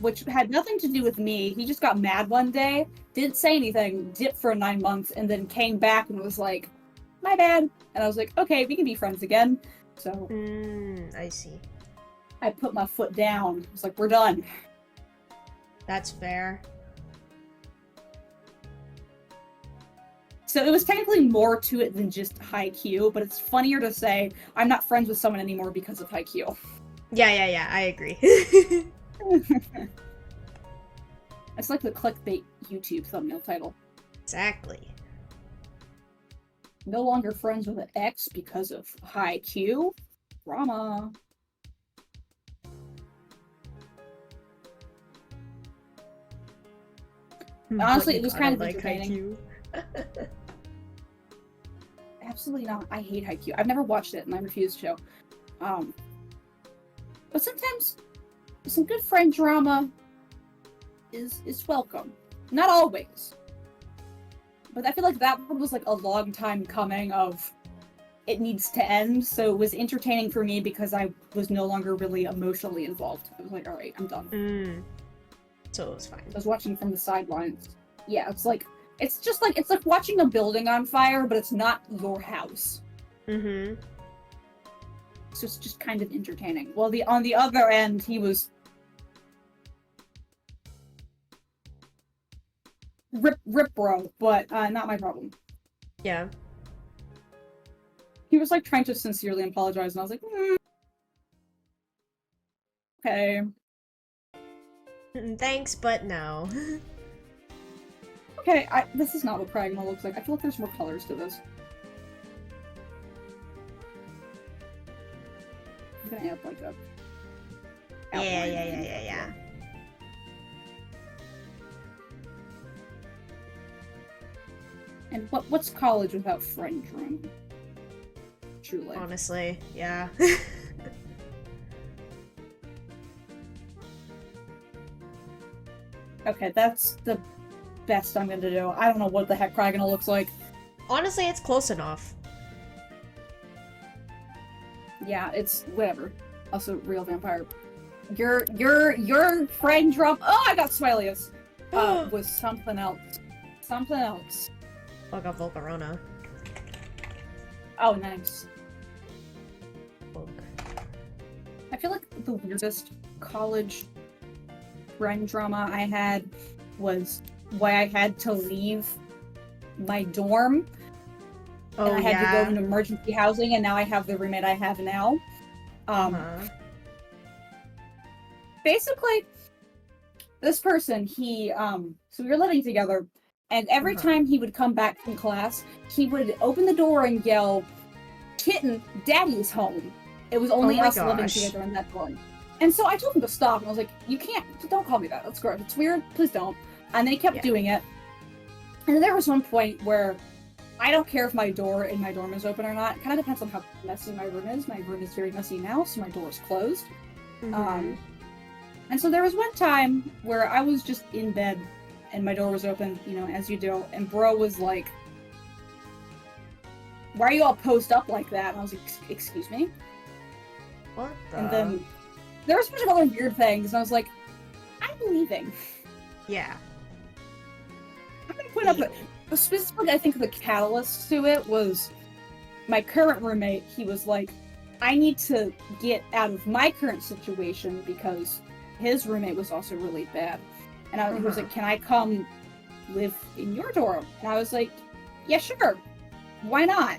Which had nothing to do with me. He just got mad one day, didn't say anything, dipped for 9 months, and then came back and was like, my bad. And I was like, okay, we can be friends again. So I see. I put my foot down. I was like, we're done. That's fair. So it was technically more to it than just Haikyuu, but it's funnier to say I'm not friends with someone anymore because of Haikyuu. Yeah, I agree. It's like the clickbait YouTube thumbnail title. Exactly. No longer friends with an ex because of Haikyuu. Drama. Honestly, it was kind of like entertaining. Absolutely not. I hate Haikyuu. I've never watched it, and I refuse to. But sometimes some good friend drama is welcome. Not always. But I feel like that one was like a long time coming of it needs to end, so it was entertaining for me because I was no longer really emotionally involved. I was like, alright, I'm done. So it was fine. I was watching from the sidelines. Yeah, it's like watching a building on fire, but it's not your house. So it's just kind of entertaining. Well, on the other end, he was rip bro, but not my problem. Yeah. He was like trying to sincerely apologize, and I was like, okay. Thanks, but no. Okay, this is not what Pragma looks like. I feel like there's more colors to this. I'm gonna add like a Yeah. And what's college without friend drama? Truly. Honestly, yeah. Okay, that's the best I'm gonna do. I don't know what the heck Cragana looks like. Honestly, it's close enough. Yeah, it's whatever. Also, real vampire. Your friend drop. Oh, I got Smilius. Was something else. Something else. I got Volcarona. Oh, nice. Volk. I feel like the weirdest college friend drama I had was why I had to leave my dorm. Oh, and I had to go into emergency housing, and now I have the roommate I have now. Basically, this person, so we were living together, and every time he would come back from class, he would open the door and yell, "Kitten, Daddy's home." It was only us living together in that dorm. And so I told him to stop, and I was like, don't call me that, that's gross, it's weird, please don't. And they kept doing it. And there was one point where I don't care if my door in my dorm is open or not. It kind of depends on how messy my room is. My room is very messy now, so my door is closed. And so there was one time where I was just in bed and my door was open, as you do, and bro was like, "Why are you all posed up like that?" And I was like, "Excuse me?" What the? And then there was a bunch of other weird things, and I was like, "I'm leaving." Yeah. I'm gonna put up specifically, I think the catalyst to it was my current roommate. He was like, I need to get out of my current situation because his roommate was also really bad. And he was like, can I come live in your dorm? And I was like, yeah, sure. Why not?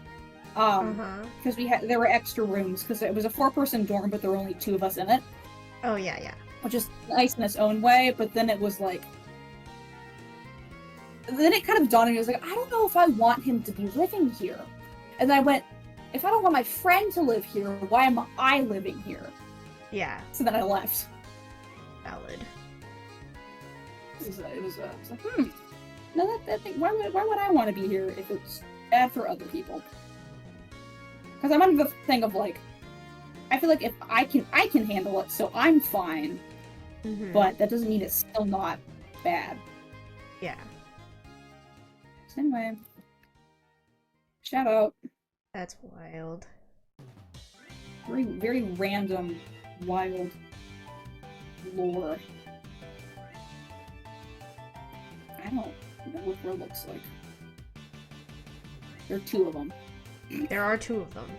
Because there were extra rooms, because it was a 4-person dorm, but there were only 2 of us in it. Oh, yeah. Which is nice in its own way, but then it was like, then it kind of dawned on me, I was like, I don't know if I want him to be living here. And then I went, if I don't want my friend to live here, why am I living here? Yeah. So then I left. Valid. It was like, no, why would I want to be here if it's bad for other people? Because I'm under the thing of, like, I feel like if I can handle it, so I'm fine. But that doesn't mean it's still not bad. Yeah. So anyway. Shout out. That's wild. Very, very random, wild lore. I don't know what lore looks like. There are 2 of them. There are 2 of them.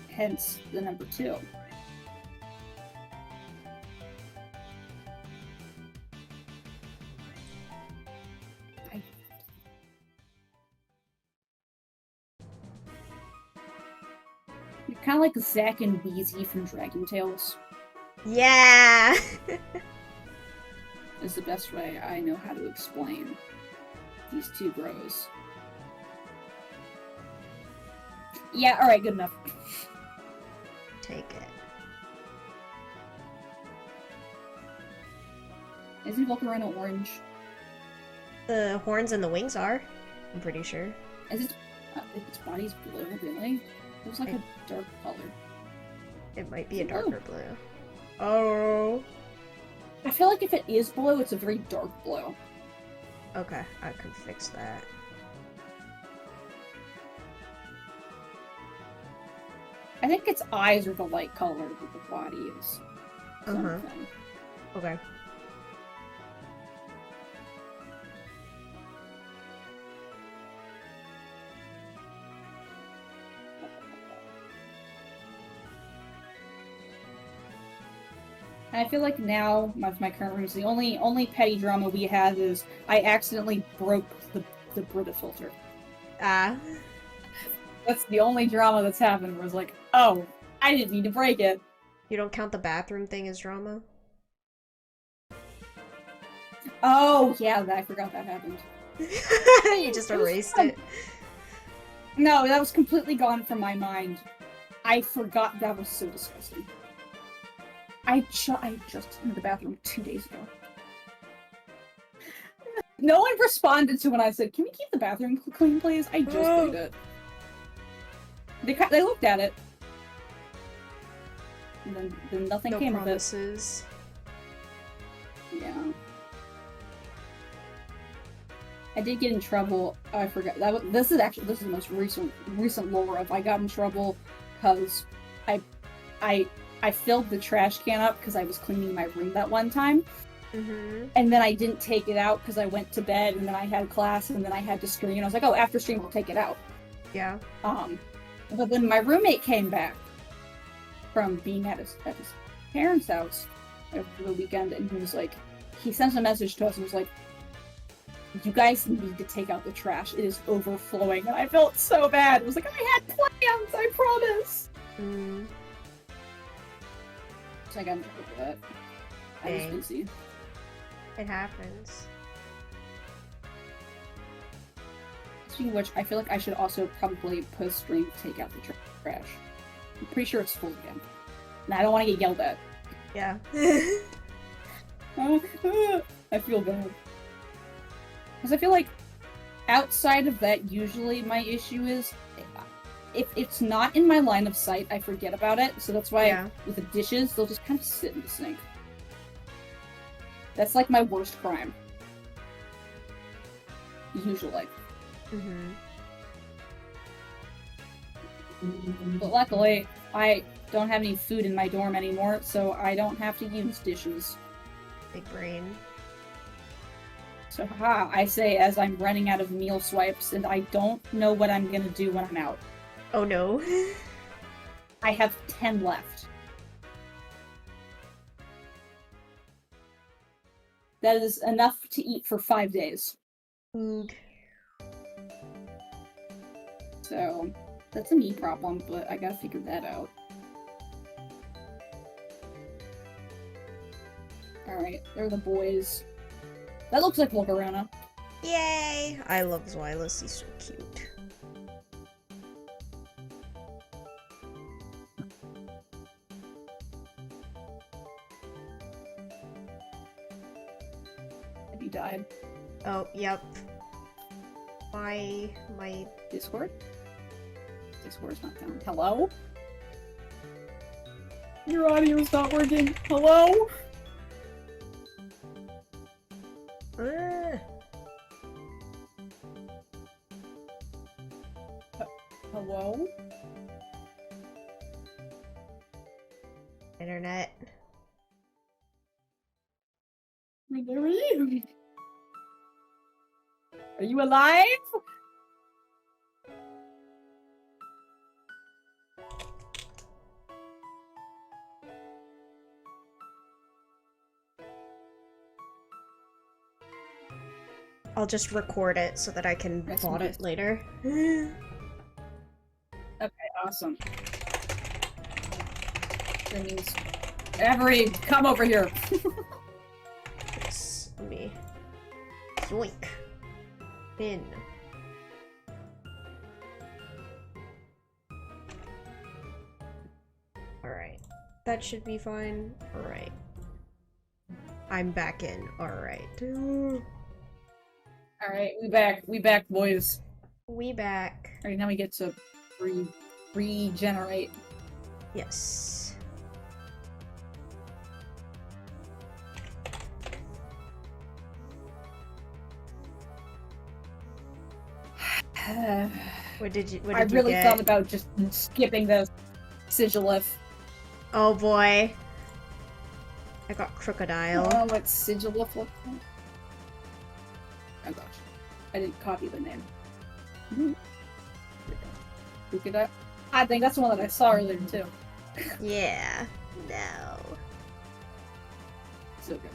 Hence the number 2. You're kind of like Zack and Wheezy from Dragon Tales. Yeah! Is the best way I know how to explain these 2 bros. Yeah, alright, good enough. Take it. Isn't Volcarona orange? The horns and the wings are, I'm pretty sure. Is its body's blue, really? It was like a dark color. It might be a darker blue. Oh. I feel like if it is blue, it's a very dark blue. Okay, I can fix that. I think its eyes are the light color, but the body is something. Okay. And I feel like now, with my current rooms, the only petty drama we have is I accidentally broke the Brita filter. Ah. That's the only drama that's happened, where it's like, oh, I didn't need to break it. You don't count the bathroom thing as drama? Oh, yeah, I forgot that happened. You just erased it. No, that was completely gone from my mind. I forgot that was so disgusting. I just in the bathroom 2 days ago. No one responded to when I said, "Can we keep the bathroom clean, please?" I just did it. They looked at it. And then nothing came of it. Yeah. I did get in trouble. Oh, I forgot. This is the most recent lore of I got in trouble because I filled the trash can up because I was cleaning my room that one time. And then I didn't take it out because I went to bed and then I had class and then I had to stream. I was like, oh, after stream I'll take it out. Yeah. But then my roommate came back from being at his parents' house over the weekend and he sent a message to us and was like, you guys need to take out the trash. It is overflowing. And I felt so bad. It was like, I had plans, I promise. So I got in trouble for that. I was busy. It happens. Speaking of which, I feel like I should also probably post-stream take out the trash. I'm pretty sure it's full again. And I don't want to get yelled at. Yeah. I feel bad. Because I feel like outside of that, usually my issue is if it's not in my line of sight, I forget about it. So that's why with the dishes, they'll just kind of sit in the sink. That's like my worst crime. Usually. But luckily, I don't have any food in my dorm anymore, so I don't have to use dishes. Big brain. So haha, I say as I'm running out of meal swipes, and I don't know what I'm gonna do when I'm out. Oh no. I have 10 left. That is enough to eat for 5 days. So, that's a me problem, but I gotta figure that out. Alright, there are the boys. That looks like Volcarona. Yay! I love Zweilous, he's so cute. Have you died? Oh, yep. My... Discord? This score's not down. Hello? Your audio is not working. Hello? Hello? Internet. Where are you? Are you alive? I'll just record it so that I can VOD it later. Okay, awesome. That means Avery, come over here. Yes, let me yoink in. Alright. That should be fine. Alright. I'm back in. Alright. Alright, we back, boys. We back. Alright, now we get to regenerate. Yes. What did you I really get? thought about just skipping the sigilif. Oh boy. I got crocodile. Oh, what sigilif looks like? Oh gosh. I didn't copy the name. Crocodile? I think that's the one that I saw earlier too. Yeah. No. So good.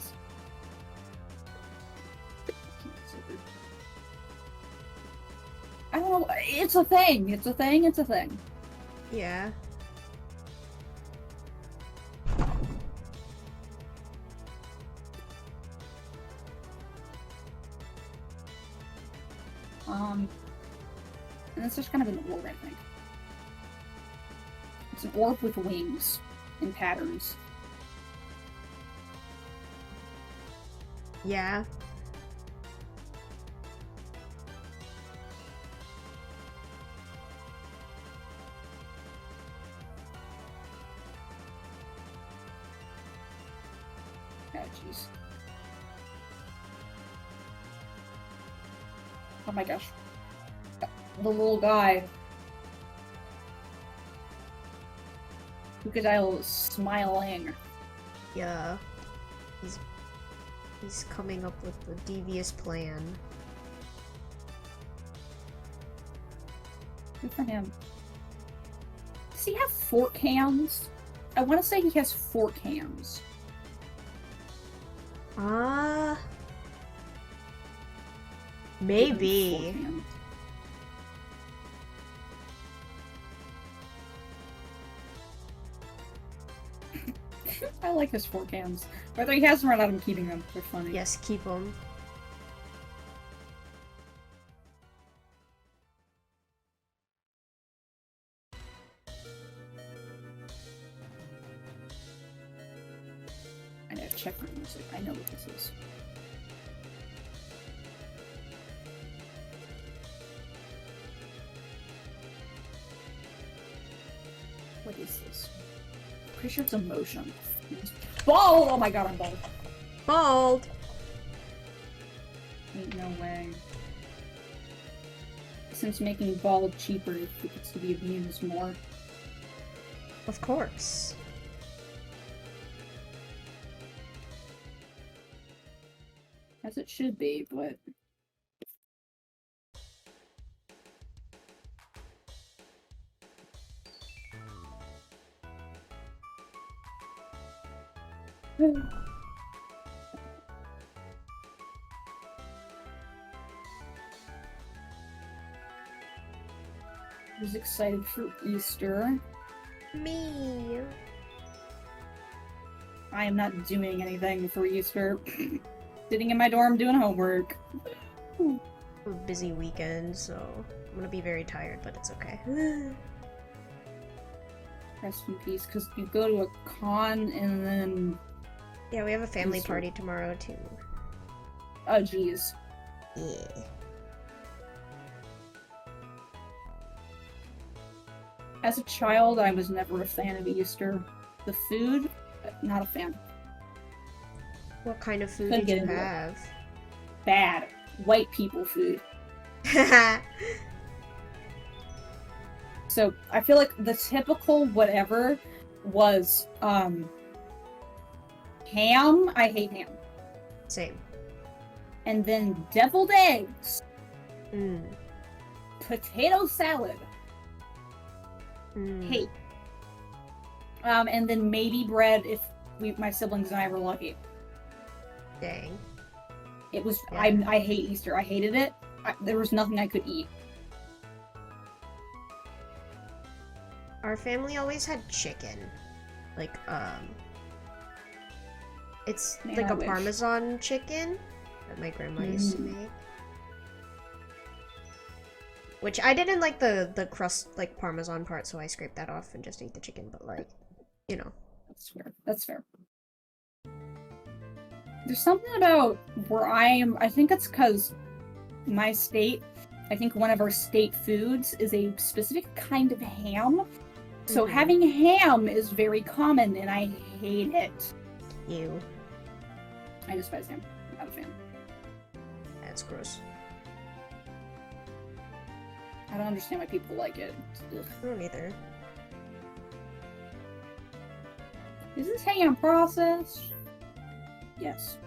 I don't know. It's a thing. It's a thing. It's a thing. Yeah. And it's just kind of an orb, I think. It's an orb with wings and patterns. Yeah. Oh, jeez. Oh my gosh. The little guy. Crocodile is smiling. Yeah. He's coming up with a devious plan. Good for him. Does he have fork hands? I want to say he has fork hands. Maybe. I like his fork hands. Whether he has them or not, I'm keeping them. They're funny. Yes, keep them. I gotta check my music. I know what this is. What is this? Pretty sure it's emotion. Bald! Oh my god, I'm bald. Bald! Ain't no way. Since making bald cheaper, it gets to be abused more. Of course. As it should be, but... Who's excited for Easter? Me. I am not doing anything for Easter. Sitting in my dorm doing homework. A busy weekend, so I'm gonna be very tired, but it's okay. Rest in peace, because you go to a con and then... Yeah, we have a family party tomorrow, too. Oh, jeez. Yeah. As a child, I was never a fan of Easter. The food, not a fan. What kind of food did you have? Bad. White people food. So, I feel like the typical whatever was, ham. I hate ham. Same. And then deviled eggs. Mm. Potato salad. Hate. And then maybe bread if my siblings and I were lucky. Dang. It was, Yeah. I hate Easter. I hated it. There was nothing I could eat. Our family always had chicken. Like, it's Man, like I a wish. Parmesan chicken that my grandma used to make. Which I didn't like the crust, like, Parmesan part, so I scraped that off and just ate the chicken, but, like, you know. That's fair. That's fair. There's something about where I am, I think it's because my state, I think one of our state foods is a specific kind of ham. So having ham is very common, and I hate it. Ew. I despise ham. I'm not a fan. That's gross. I don't understand why people like it. Ugh. I don't either. Is this ham processed? Yes.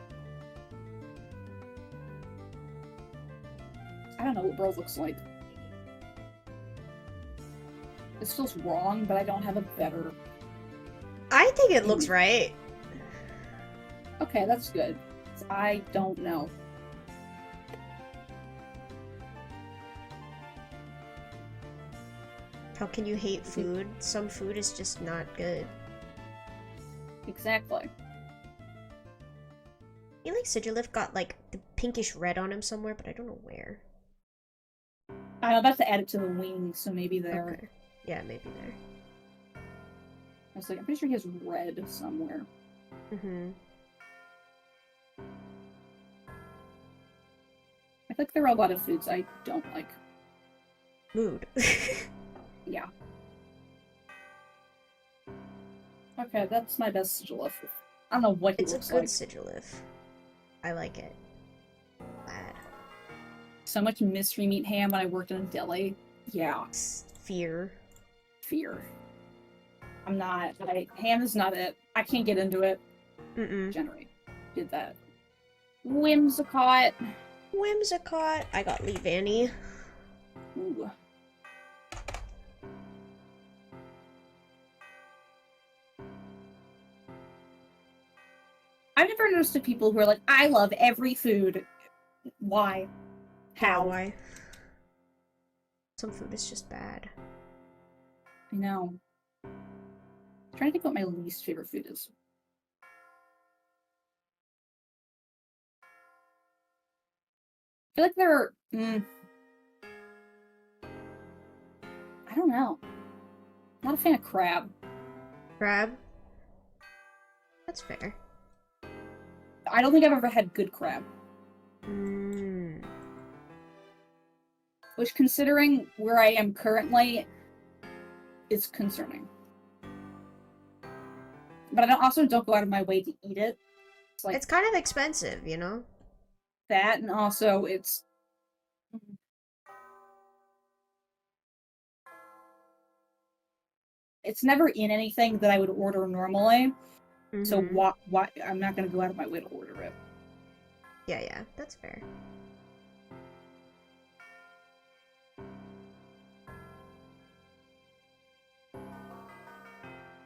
I don't know what bro looks like. This feels wrong, but I don't have a better... I think it looks right. Okay, that's good. I don't know. How can you hate food? Some food is just not good. Exactly. I feel like Sigilif got like the pinkish red on him somewhere, but I don't know where. I'm about to add it to the wings, so maybe there. Okay. Yeah, maybe there. I was like, I'm pretty sure he has red somewhere. Mm-hmm. I think there are a lot of foods I don't like. Mood. Yeah. Okay, that's my best Sigilif. I don't know what he It's a looks good like. Sigilif. I like it. Bad. So much mystery meat ham when I worked in a deli. Yeah. Fear. Fear. I'm not. Ham is not it. I can't get into it. Generally. Did that. Whimsicott. Whimsicott. I got Lee Vanny. Ooh. I've never understood people who are like, I love every food. Why? How? Why? Some food is just bad. I know. I'm trying to think what my least favorite food is. I feel like there are... I don't know. I'm not a fan of crab. Crab? That's fair. I don't think I've ever had good crab. Which, considering where I am currently, is concerning. But I also don't go out of my way to eat it. It's like it's kind of expensive, you know? that, and also it's... It's never in anything that I would order normally. So why I'm not going to go out of my way to order it. Yeah, that's fair.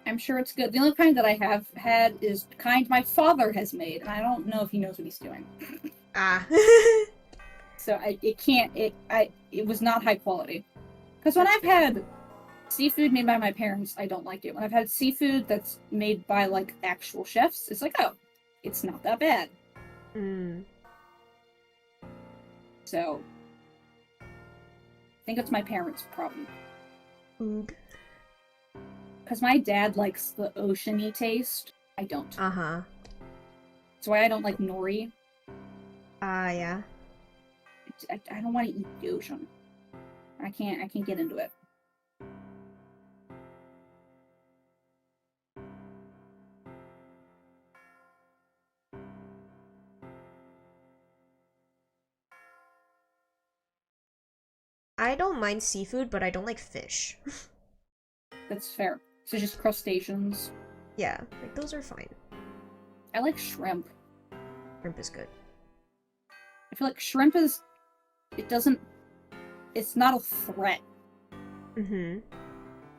I'm sure it's good. The only kind that I have had is the kind my father has made, and I don't know if he knows what he's doing. So it was not high quality. Because when I've had seafood made by my parents, I don't like it. When I've had seafood that's made by, like, actual chefs, it's like, oh, it's not that bad. So, I think it's my parents' problem. Because my dad likes the oceany taste. I don't. That's why I don't like nori. Yeah. I don't want to eat the ocean. I can't get into it. I don't mind seafood, but I don't like fish. That's fair. So just crustaceans. Yeah, like those are fine. I like shrimp. Shrimp is good. I feel like shrimp is... It's not a threat. Mm-hmm.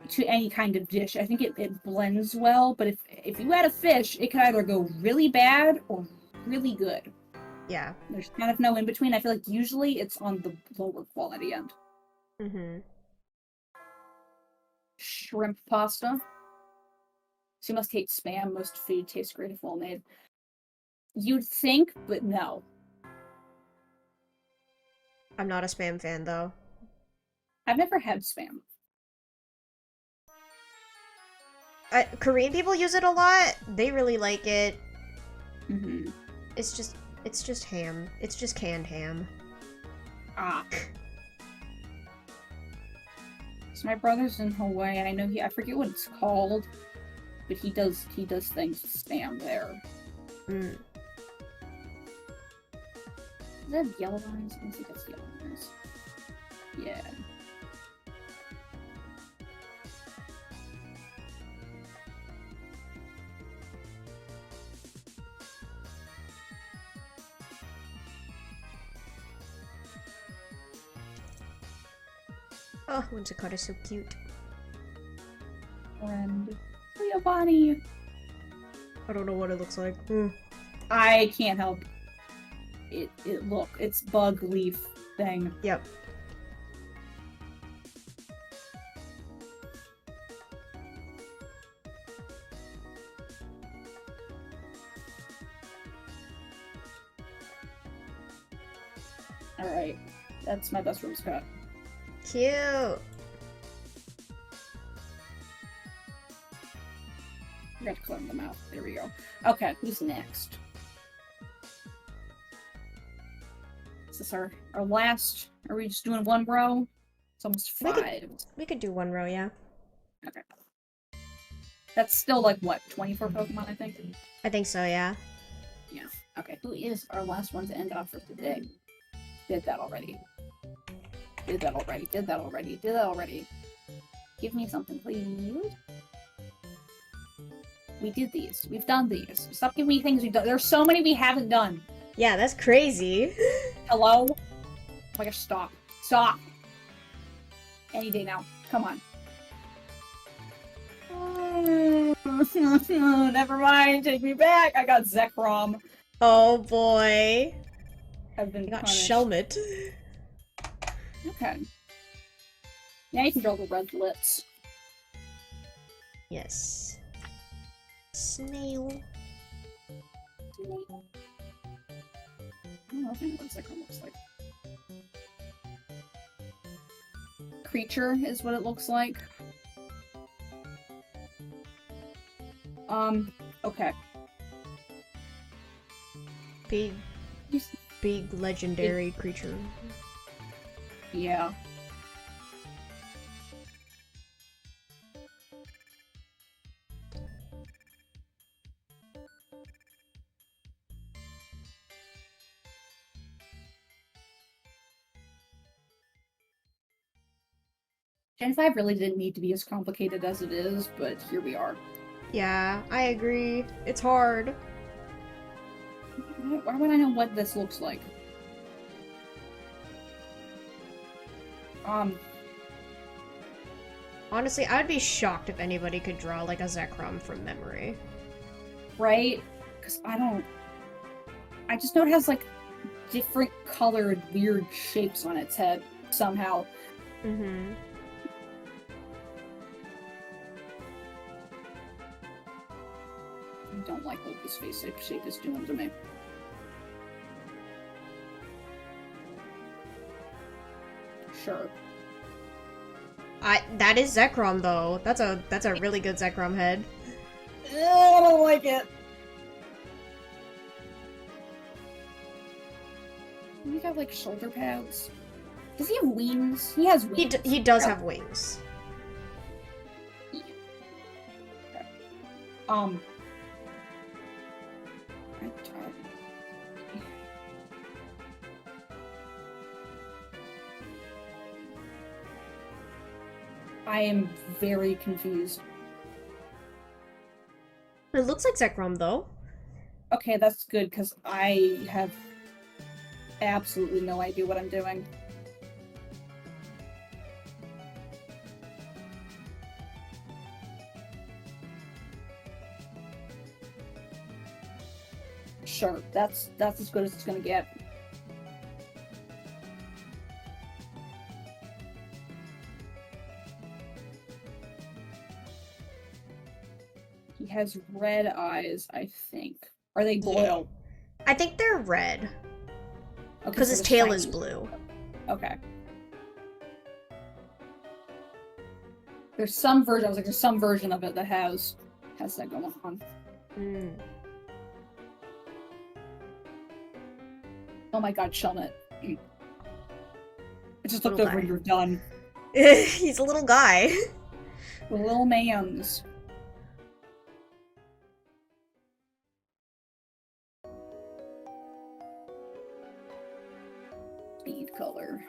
To any kind of dish. I think it blends well, but if you add a fish, it could either go really bad or really good. Yeah. There's kind of no in between. I feel like usually it's on the lower quality end. Mm-hmm. Shrimp pasta. So you must hate spam. Most food tastes great if well made. You'd think, but no. I'm not a spam fan, though. I've never had spam. Korean people use it a lot. They really like it. Mm-hmm. It's just ham. It's just canned ham. Ah. So my brother's in Hawaii, and I know I forget what it's called, but he does things with spam there. Mm. Is that yellow lines? I think that's yellow lines. Yeah. Oh, Whimsicott is so cute. And Giovanni. I don't know what it looks like. I can't help it. Look, it's bug leaf thing. Yep. Alright. That's my best Whimsicott. Cute. I got to clear them out. There we go. Okay, who's next? Is this our last? Are we just doing one row? It's almost 5. We could do one row, yeah. Okay. That's still like what, 24 Pokemon, I think? I think so, yeah. Yeah. Okay, who is our last one to end off for today? Did that already. Did that already. Did that already. Did that already. Give me something, please. We did these. We've done these. Stop giving me things we've done. There's so many we haven't done. Yeah, that's crazy. Hello? Oh my gosh, stop. Stop. Any day now. Come on. Never mind. Take me back. I got Zekrom. Oh boy. I've been I got punished. Shelmet. Okay. Now you can draw the red lips. Yes. Snail. I don't know what Zekrom looks like. Creature is what it looks like. Okay. Big legendary creature. Yeah. Gen 5 really didn't need to be as complicated as it is, but here we are. Yeah, I agree. It's hard. Why would I know what this looks like? Honestly, I would be shocked if anybody could draw like a Zekrom from memory. Right? Because I just know it has like different colored weird shapes on its head somehow. Mm-hmm. I don't like what this face shape is doing to me. Sure. That is Zekrom though. That's a really good Zekrom head. I don't like it. He got like shoulder pads. Does he have wings? He has wings. He does have wings. Yeah. Okay. I am very confused. It looks like Zekrom, though. Okay, that's good, because I have absolutely no idea what I'm doing. Sure, that's as good as it's gonna get. He has red eyes, I think. Are they blue? Yeah. I think they're red. Because his tail is blue. Okay. There's some version, I was like, there's some version of it that has that going on. Mm. Oh my god, Shelmet. I just looked over and you're done. He's a little guy. The little mans. Speed color.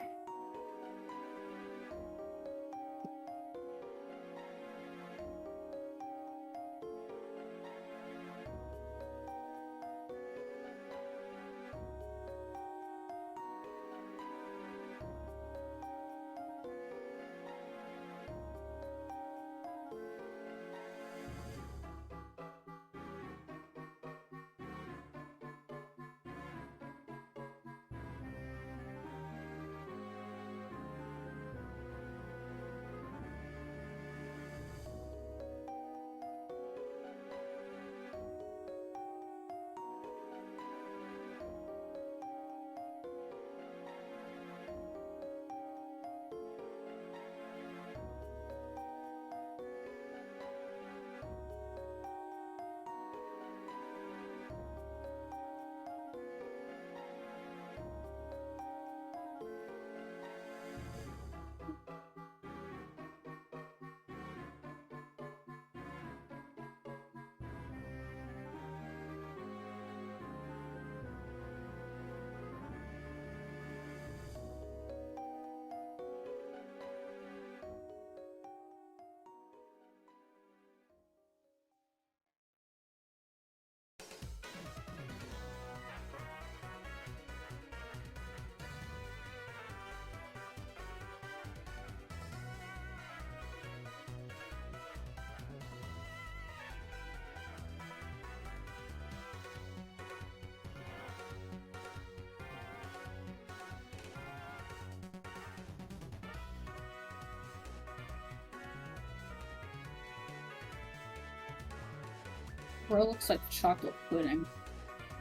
Bro looks like chocolate pudding.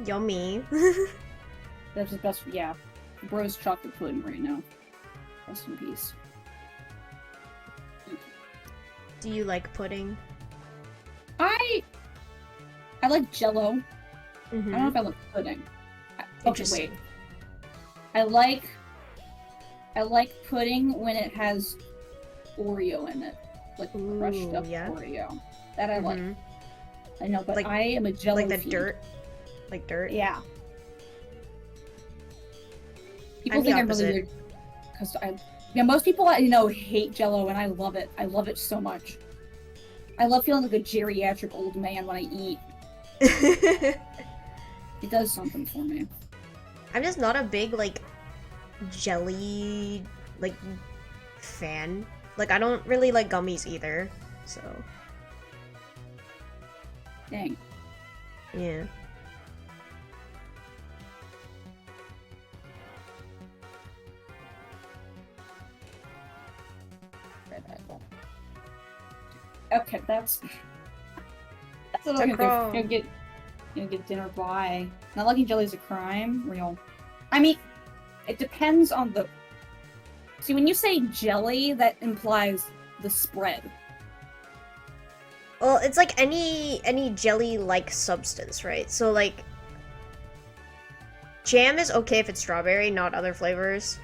Yummy. That's the best. Yeah, bro's chocolate pudding right now. Rest in peace. Do you like pudding? I like Jello. Mm-hmm. I don't know if I like pudding. Okay, wait. I like pudding when it has Oreo in it, like crushed up Oreo. That I like. I know, but I am a Jello like the fiend. dirt, like dirt. Yeah. People think I'm really weird because most people hate Jello, and I love it. I love it so much. I love feeling like a geriatric old man when I eat. It does something for me. I'm just not a big jelly fan. Like I don't really like gummies either. So. Dang. Yeah. Red apple. Okay, that's what I'm gonna do. Get dinner by. Not liking jelly is a crime. Real. I mean, it depends on the. See, when you say jelly, that implies the spread. Well, it's like any jelly-like substance, right? So like, jam is okay if it's strawberry, not other flavors.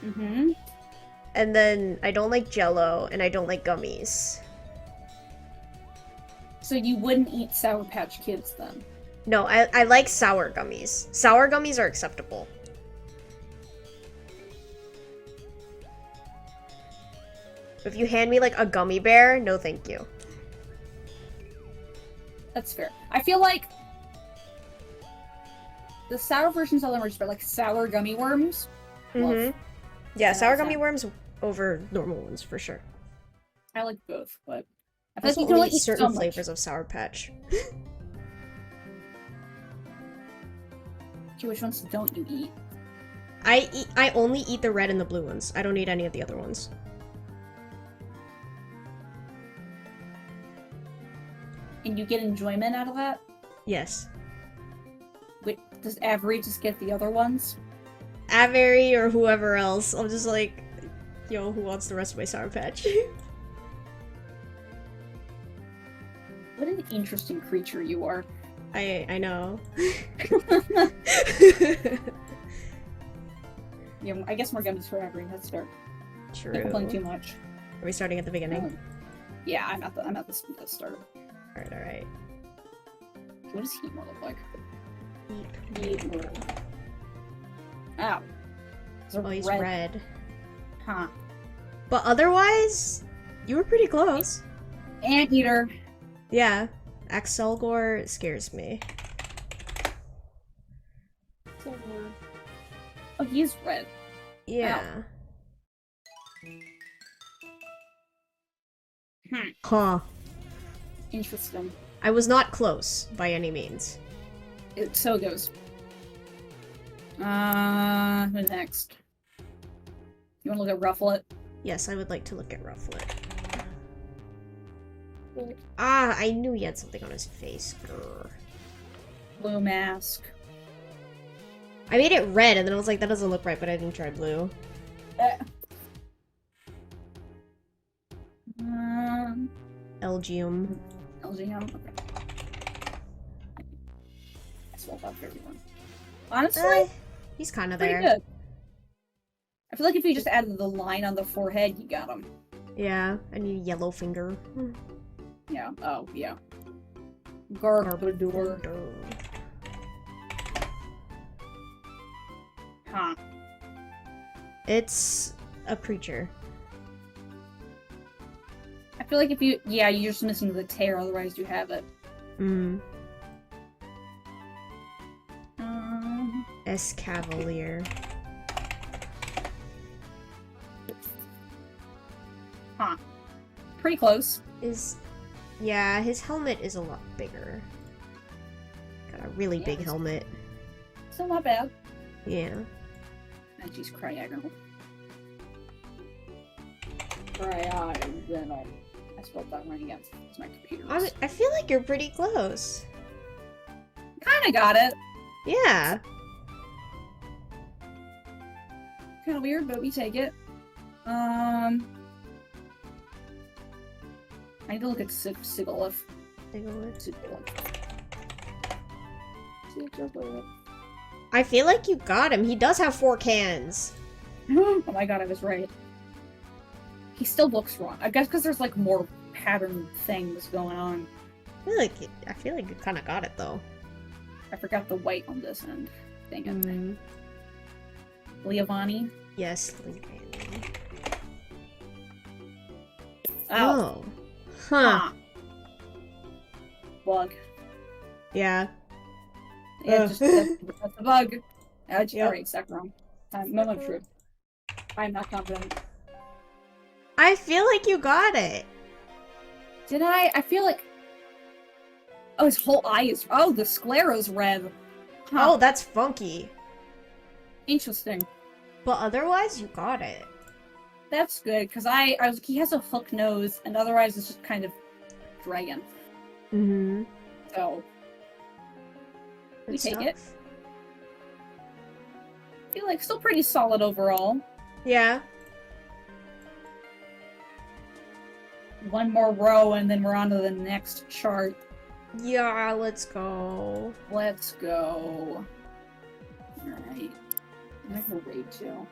Mm-hmm. And then I don't like Jello, and I don't like gummies. So you wouldn't eat Sour Patch Kids then? No, I like sour gummies. Sour gummies are acceptable. If you hand me like a gummy bear, no thank you. That's fair. I feel like the sour versions of them are just like sour gummy worms. Mm-hmm. Yeah, sour gummy worms over normal ones for sure. I like both, but I feel like you can only eat certain flavors of Sour Patch. Okay, which ones don't you eat? I only eat the red and the blue ones. I don't eat any of the other ones. And you get enjoyment out of that? Yes. Wait, does Avery just get the other ones? Avery or whoever else. I'm just like, yo, who wants the rest of my Sour Patch? What an interesting creature you are. I know. Yeah, I guess more gummies for Avery. That's fair. True. Don't complain too much. Are we starting at the beginning? Yeah, I'm at the start. Alright, alright. What does Heatmore look like? Heatmore. Ow. Oh, he's red. Huh. But otherwise, you were pretty close. Anteater. Yeah. Axelgor scares me. Oh, he's red. Yeah. Hmm. Huh. Interesting. I was not close by any means. So it goes. Who next? You want to look at Rufflet? Yes, I would like to look at Rufflet. Ah, I knew he had something on his face. Grr. Blue mask. I made it red, and then I was like, that doesn't look right, but I didn't try blue. Elgium. Elgium? Okay. I swap out for everyone. Honestly, he's kind of pretty there. Good. I feel like if you just added the line on the forehead, you got him. Yeah, I need a yellow finger. Yeah, oh, yeah. Garbodor. Huh. It's a creature. I feel like if you... Yeah, you're just missing the tear, otherwise you have it. Escavalier. Huh. Pretty close. Yeah, his helmet is a lot bigger. Got a really big helmet. Still not bad. Yeah. And she's cryogonal. Cryogonal. I spelled that wrong again. It's my computer. I feel like you're pretty close. Kinda got it. Yeah. Kinda weird, but we take it. I need to look at Sigalith. I feel like you got him. He does have 4 cans. Oh my god, I was right. He still looks wrong. I guess because there's like more pattern things going on. I feel like you kind of got it though. I forgot the white on this end. Dang it. Leovani? Yes, Leovani. Oh. Huh. Bug. Yeah. Yeah, just that's a bug. Alright, second wrong. No, I'm true. I'm not confident. I feel like you got it. Did I? I feel like... Oh, his whole eye is... Oh, the sclera's red. Huh. Oh, that's funky. Interesting. But otherwise, you got it. That's good, because I was like, he has a hook nose, and otherwise it's just kind of dragon. So... we take it. I feel like still pretty solid overall. Yeah. One more row and then we're on to the next chart. Yeah, let's go. Let's go. Alright. I'm gonna go raid too.